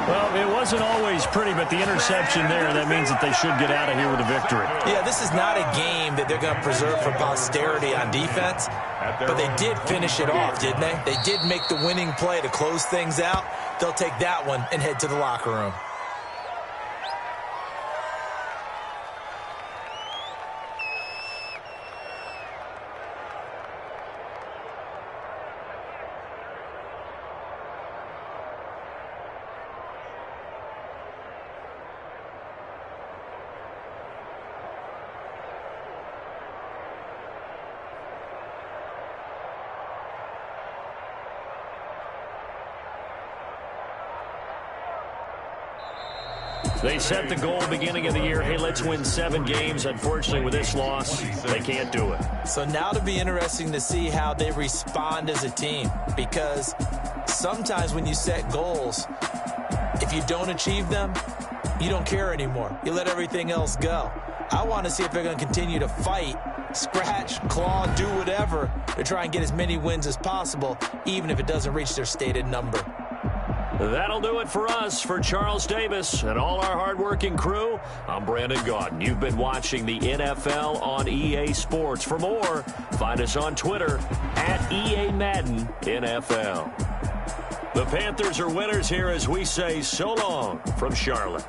Well, it wasn't always pretty, but the interception there, that means that they should get out of here with a victory. Yeah, this is not a game that they're going to preserve for posterity on defense, but they did finish it off, didn't they? They did make the winning play to close things out. They'll take that one and head to the locker room. They set the goal beginning of the year, hey, let's win 7 games. Unfortunately, with this loss, they can't do it. So now it'll be interesting to see how they respond as a team, because sometimes when you set goals, if you don't achieve them, you don't care anymore. You let everything else go. I want to see if they're going to continue to fight, scratch, claw, do whatever to try and get as many wins as possible, even if it doesn't reach their stated number. That'll do it for us. For Charles Davis and all our hardworking crew, I'm Brandon Gaudin. You've been watching the NFL on EA Sports. For more, find us on Twitter at EA Madden NFL. The Panthers are winners here as we say so long from Charlotte.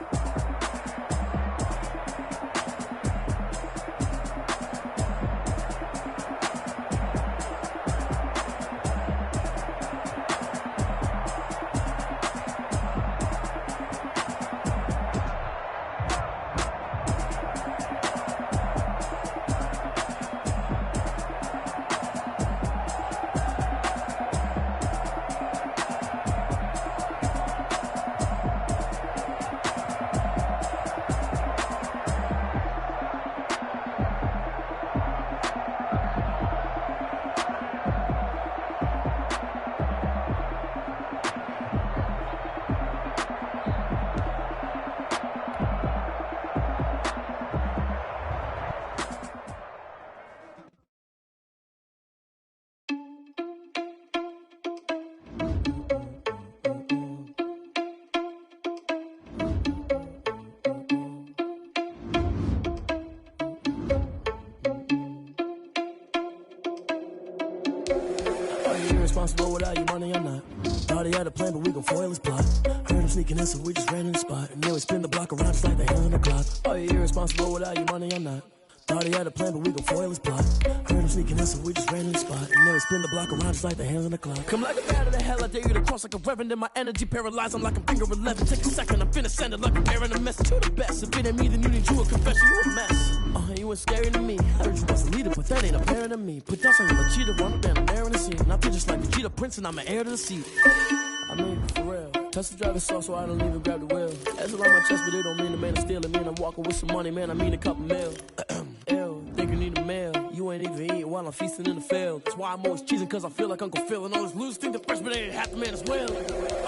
irresponsible without your money or not. Thought he had a plan, but we gon' foil his plot. Heard him sneaking in, so we just ran in the spot. And then we spin the block around just like the hands on the clock. Are you irresponsible without your money or not? Thought he had a plan, but we gon' foil his plot. Heard him sneaking in, so we just ran in the spot. And then we spin the block around just like the hands on the clock. Come like a bat of the hell, I dare you to cross like a reverend. And my energy paralyzed, I'm like I'm finger 11. Take a second, I'm finna send it like I'm bearing a message. You the best, if it ain't me, then you need you a confession. You a mess. You ain't scary to me. I heard you was a leader, but that ain't apparent to me. Put dust on you like cheetah, run up and I'm bearing the scene. And I feel just like a cheetah prince, and I'm an heir to the seat. I mean, for real. Touch the driver's sauce, so I don't even grab the wheel. That's on my chest, but it don't mean the man is stealing. Mean I'm walking with some money, man. I mean a couple mil. Ew, think you need a meal. You ain't even eating while I'm feasting in the field. That's why I'm always cheesing, cause I feel like Uncle Phil. And all those losers think the freshman ain't half the man as well.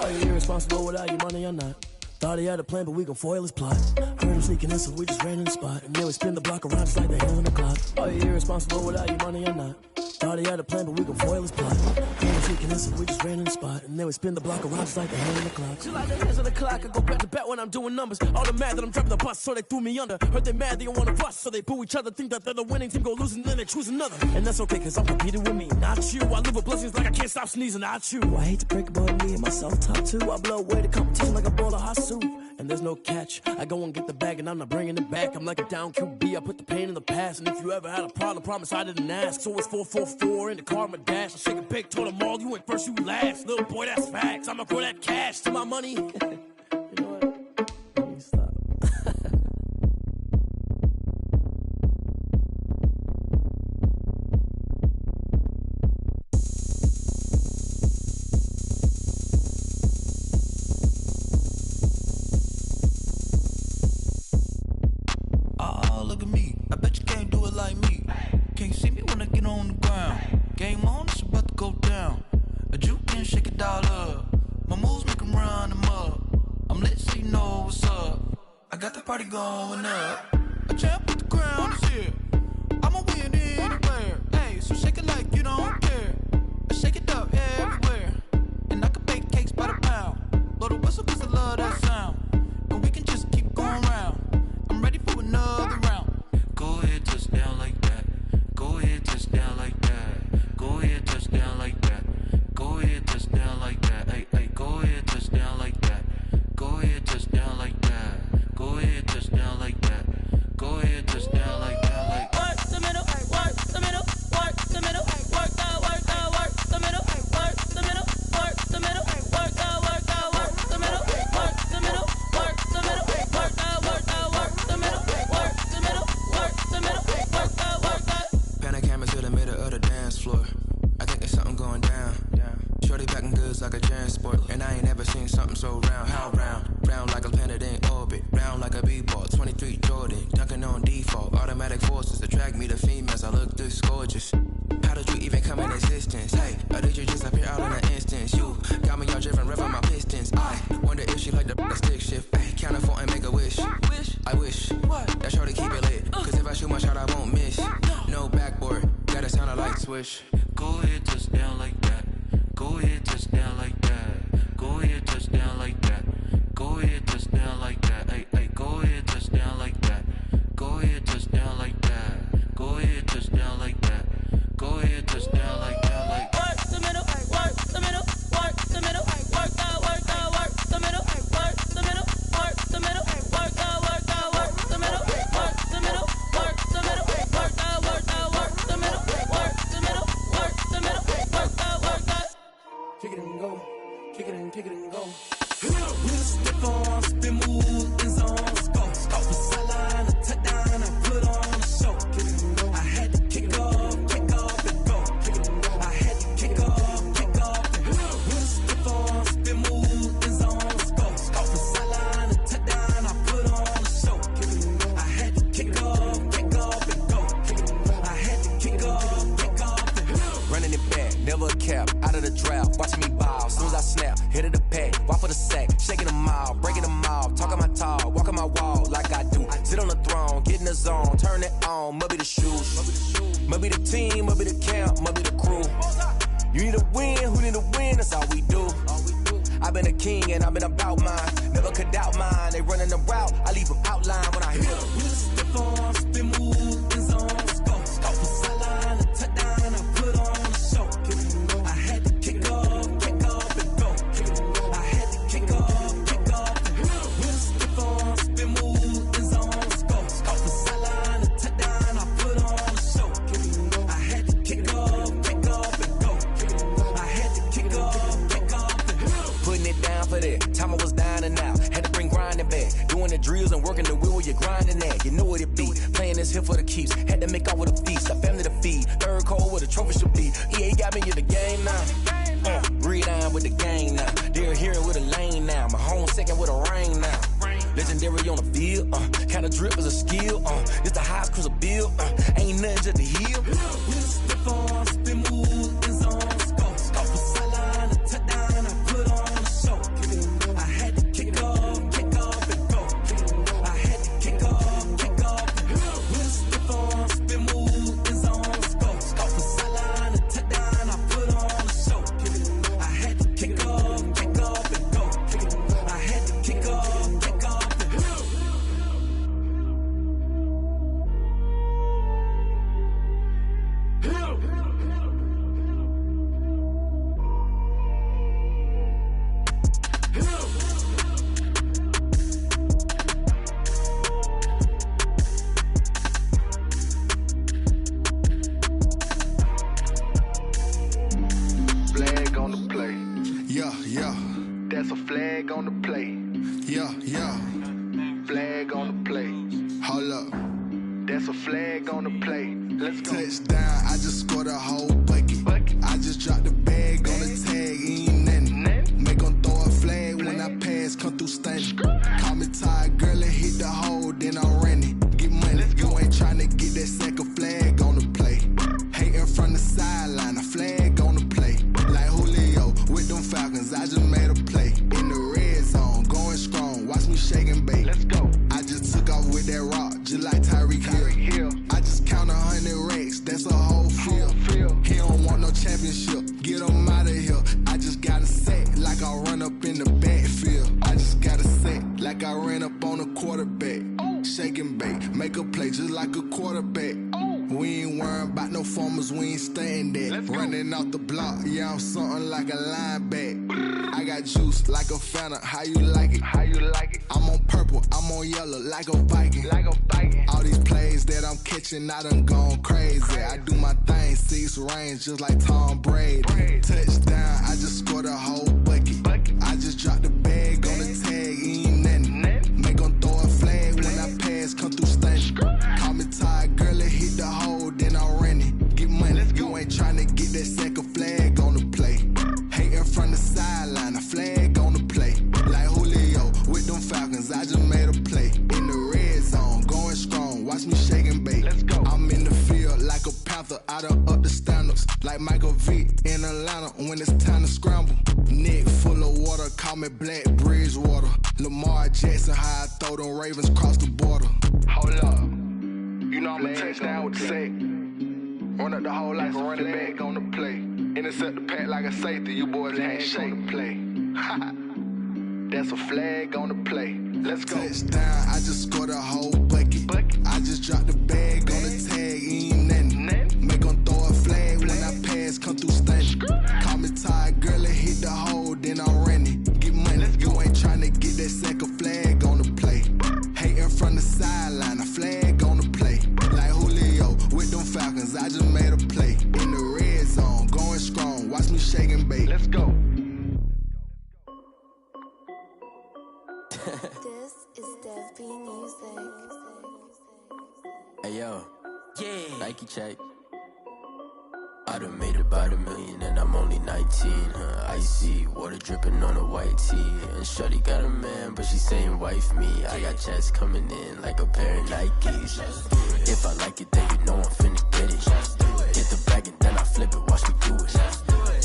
Are you irresponsible without your money or not? Thought he had a plan, but we gon' foil his plot. Heard him sneaking in, so we just ran in the spot. And then we spin the block around just like the hands on the clock. Are you irresponsible without your money or not? Thought he had a plan, but we gon' foil his plot. Heard him sneaking in, so we just ran in the spot. And then we spin the block around just like the hands on the clock. Just like the hands on the clock, I go back to back when I'm doing numbers. All the mad that I'm driving the bus, so they threw me under. Heard they mad, they don't wanna bust, so they boo each other. Think that they're the winning team, go losing, then they choose another. And that's okay, cause I'm competing with me, not you. I live with blessings like I can't stop sneezing, not you. I hate to break about me and myself top two. I blow away the competition like a bowl of hot soup. And there's no catch. I go and get the bag and I'm not bringing it back. I'm like a down QB, I put the pain in the past. And if you ever had a problem, promise I didn't ask. So it's 444 in the car, my dash. I shake a big, told them all, you ain't first, you last. Little boy, that's facts. I'ma throw that cash to my money. You know what? Let me stop. Look at me, I bet you can't do it like me. Can't see me when I get on the ground. Game on, it's about to go down. A juke can shake it all up. My moves make them run them up. I'm lit so you know what's up. I got the party going up. A champ with the crown is here. I'ma win anywhere. Hey, so shake it like you don't care. I shake it up everywhere. And I can bake cakes by the pound. Blow the whistle cause I love that sound. And we can just keep going round. I'm ready for another round. Go ahead, touch down like that. Go ahead, touch down like that. Go ahead, touch down like that. Go ahead, touch down like that. Hey, hey, go ahead, touch down like that. Go ahead, touch down like that. Go ahead, touch down like that. Go ahead, touch down like that. Like work the middle, work the middle, work the middle, work the middle, work the middle, work the middle, work the middle, work the middle, work the middle, work the middle, work the middle, work the middle, work the middle, work the. pan a camera to the middle of the dance floor. I think there's something going down. Shorty packing goods like a transport, and I ain't ever seen something so round. How round? Round like a planet in orbit, round like a b-ball. 23 Jordan, dunking on default. Automatic forces attract me to females. I look this gorgeous. How did you even come in existence? Hey, or did you just appear out in an instance? You got me all driven, revving my pistons. I wonder if she like the stick shift. Hey, count a four and make a wish. I wish that shorty keep it lit. Cause if I shoot my shot, I won't miss. No backboard, gotta sound a light swish. Go ahead, touch down like that. Go ahead, touch down like that. Go ahead, touch down like that. Go ahead, touch down like that. Hey, hey, go ahead, touch down like that. Go ahead, touch down like that. Go ahead, touch down like that. Go ahead, touch down like that. Like work the middle, work the middle, work the middle, work the middle, work the middle, work the middle, work the middle, work the middle, work the middle, work the middle, work the middle, work the middle, work the middle, work the. Kick it and go, kick it and kick it and go. With a stiff on, spin move, in zone, let's go. Off the sideline, a touchdown, I put on a show. I had to kick off and go. I had to kick off and go. With a stiff on, spin move, in zone, let's go. Off the sideline, a touchdown, I put on a show. I had to kick off and go. I had to kick off and go. Running it back, never a cap, out of the draft, watching me ball. Soon as I snap, hit of the pack, walk for the sack, shaking them all, breaking them all, talking my talk, walking my wall like I do. Sit on the throne, get in the zone, turn it on, must be the shoes, must be the team, must be the camp, must be the crew. You need a win, who need a win, that's all we do. I've been a king and I've been about mine, never could doubt mine. They running the route, I leave them outline when I hit them. With a stiff on, spin move, in zone, let's go. Off the sideline, a touchdown, I put on a show. I had to kick off. putting it down for that. Time I was dining out, had to bring grinding back. Doing the drills and working the wheel where you're grinding at. You know what it be, playing this here for the keeps. Had to make off with a feast, a family to feed. Third cold where the trophy should be. EA got me in the game now. Breed on with the gang now. They're here with a lane now. My home second with a rain now. Legendary on the field, kinda drip is a skill, it's the highest cruiser bill, ain't nothing just to heal. With a stiff on, spin move, in zone, scope for sideline, a touchdown, I put on a show. I had to kick off and go. I had to kick off and go. With a stiff on, spin move, in zone, scope for sideline, a touchdown, I put on a show. I had to kick off and go. I had to kick off. Flag on the play. Yeah. That's a flag on the play. Yeah. Flag on the play. Hold up. That's a flag on the play. Let's go. Touchdown, I just scored a whole bucket. I just dropped the bag on the tag, ain't nothing. Make them throw a flag when I pass, come through stunning. Call me tired, girl, and hit the hole, then I'm running. Get money, you ain't tryna get that second flag on the play. Hating from the sideline, a flag on the play. Like Julio with them Falcons, I just made a play. In the red zone, going strong, watch me shake and bake. Let's go. I just took off with that rock, just like Tyreek Hill. I just count 100 racks, that's a whole field. He don't want no championship, get him out of here. I just got a set, like I run up in the backfield. I just got a set, like I ran up on a quarterback. Shake and bake, make a play just like a quarterback. We ain't worrying about no formers, we ain't staying there. Running off the block, yeah, I'm something like a linebacker. I got juice like a Fanta, how you like it? I'm on purple, I'm on yellow, like a Viking. All these plays that I'm catching, I done gone crazy. I do my thing, 6 range, just like Tom Brady. Touchdown, I just scored a whole bucket. I just dropped the bag on the tag, ain't nothing. Make them throw a flag when I pass, come through stunning. Call me tired, girl, and hit the hole, then I'm running. Get money, you ain't tryna get that second flag on the play. Hating from the sideline, a flag on the play. Like Julio with them Falcons, I just made a play. In the red zone, going strong, watch me shake and bake. Let's go. I'm in the field like a panther, I done up the standards. Like Michael Vick in Atlanta when it's time to scramble. Neck full of water, call me Black Bridgewater. Lamar Jackson, how I throw them Ravens cross the border. Hold up. You know I'm a touchdown with the sack. Run up the whole like a running back on the play. Intercept the pack like a safety, you boys ain't shake the play. That's a flag on the play. Let's go. Touchdown, I just scored a whole bucket. I just dropped the bag on the tag, ain't nothing. Make them throw a flag when I pass, come through stunning. Call me tired, girl, and hit the hole, then I'm running. Get money, you ain't tryna get that second flag on the play. Hating from the sideline, a flag on the play. Like Julio with them Falcons, I just made a play. In the red zone, going strong, watch me shake and bake. Let's go. This is Dev B Music. Hey yo, Nike check. I done made about $1 million and I'm only 19. Icy water dripping on a white tee. And shorty got a man, but she saying wife me. I got checks coming in like a pair of Nikes. If I like it, then you know I'm finna get it. Get the bag and then I flip it, watch me do it.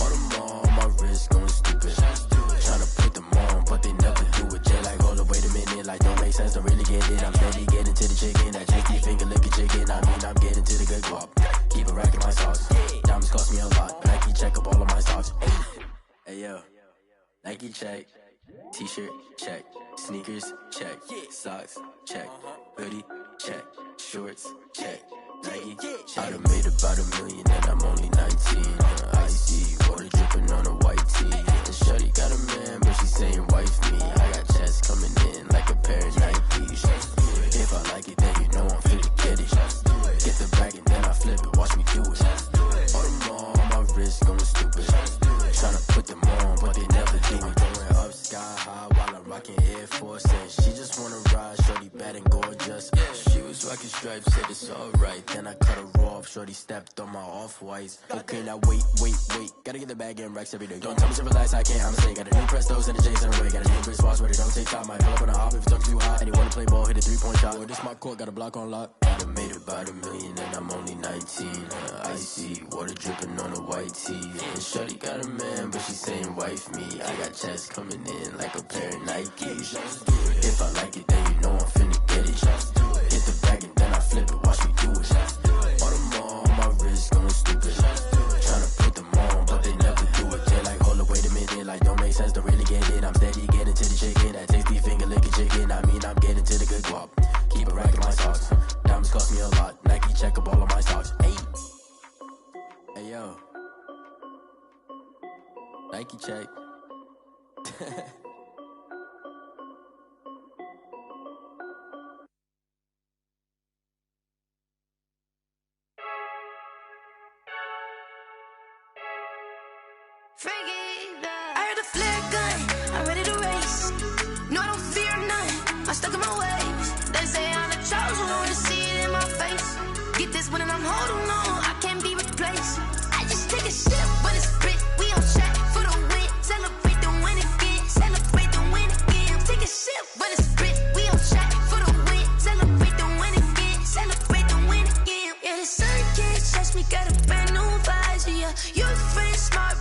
All them on my wrist going stupid. Tryna put them on, but they never do it. Jay like, hold up, wait a minute, like don't make sense, don't really get it. I'm steady getting to the chicken, that janky finger licking chicken. I mean, I'm getting to the good guap. Keep a rack in my sauce. Diamonds cost me a lot, Nike check up all of my stocks. Hey yo, Nike check, t-shirt check, sneakers check, socks check, hoodie check, shorts check, Nike check. I done made about $1 million and I'm only 19. Icy water dripping on a white tee. And shorty got a man, but she saying wife me. I got checks coming in like a pair of Nikes. If I like it, then you know I'm finna get it. Get the bag and then I flip it, watch me do it. All them on my wrist going stupid. Tryna put them on, but they never do it. Going upside Force, and she just wanna ride. Shorty bad and gorgeous. She was rocking stripes, said it's alright. Then I cut her off. Shorty stepped on my off-whites. Okay, now wait. Gotta get the bag and racks every day. Don't tell me to relax, I can't. I'm saying got a new Prestos and a Jason away. Got a new Chris Foss, but it don't take time. I pull up on a hop if it talks too hot. And he wanna play ball, hit a 3-point shot. Or this my court, got a block on lock. I done made about $1 million and I'm only 19. Icy water dripping on a white tee. And shorty got a man, but she saying wife me. I got checks coming in like a pair of Nikes. If I like it, then you know I'm finna get it. Hit the bag and then I flip it, watch me do it. All them on my wrist going stupid. Tryna put them on, but they never do it. They like, hold up, wait a minute, like don't make sense, don't really get it. I'm steady getting to the chicken, that tasty finger licking chicken. I mean, I'm getting to the good guap. Keep a rack in my socks. Diamonds cost me a lot. Nike check up all of my stocks. Hey yo, Nike check. I heard a flare gun, I'm ready to race. No, I don't fear none, I'm stuck in my ways. They say I'm the chosen one, to see it in my face. Get this one and I'm holding on, I can't be replaced. I just take a sip, but it's spit, we on track for the win. Celebrate the win again, celebrate the win again. Take a sip, but it's spit, we on track for the win. Celebrate the win again, celebrate the win again. Yeah, the sun can't touch me, got a brand new visor, yeah. You're a friend, smart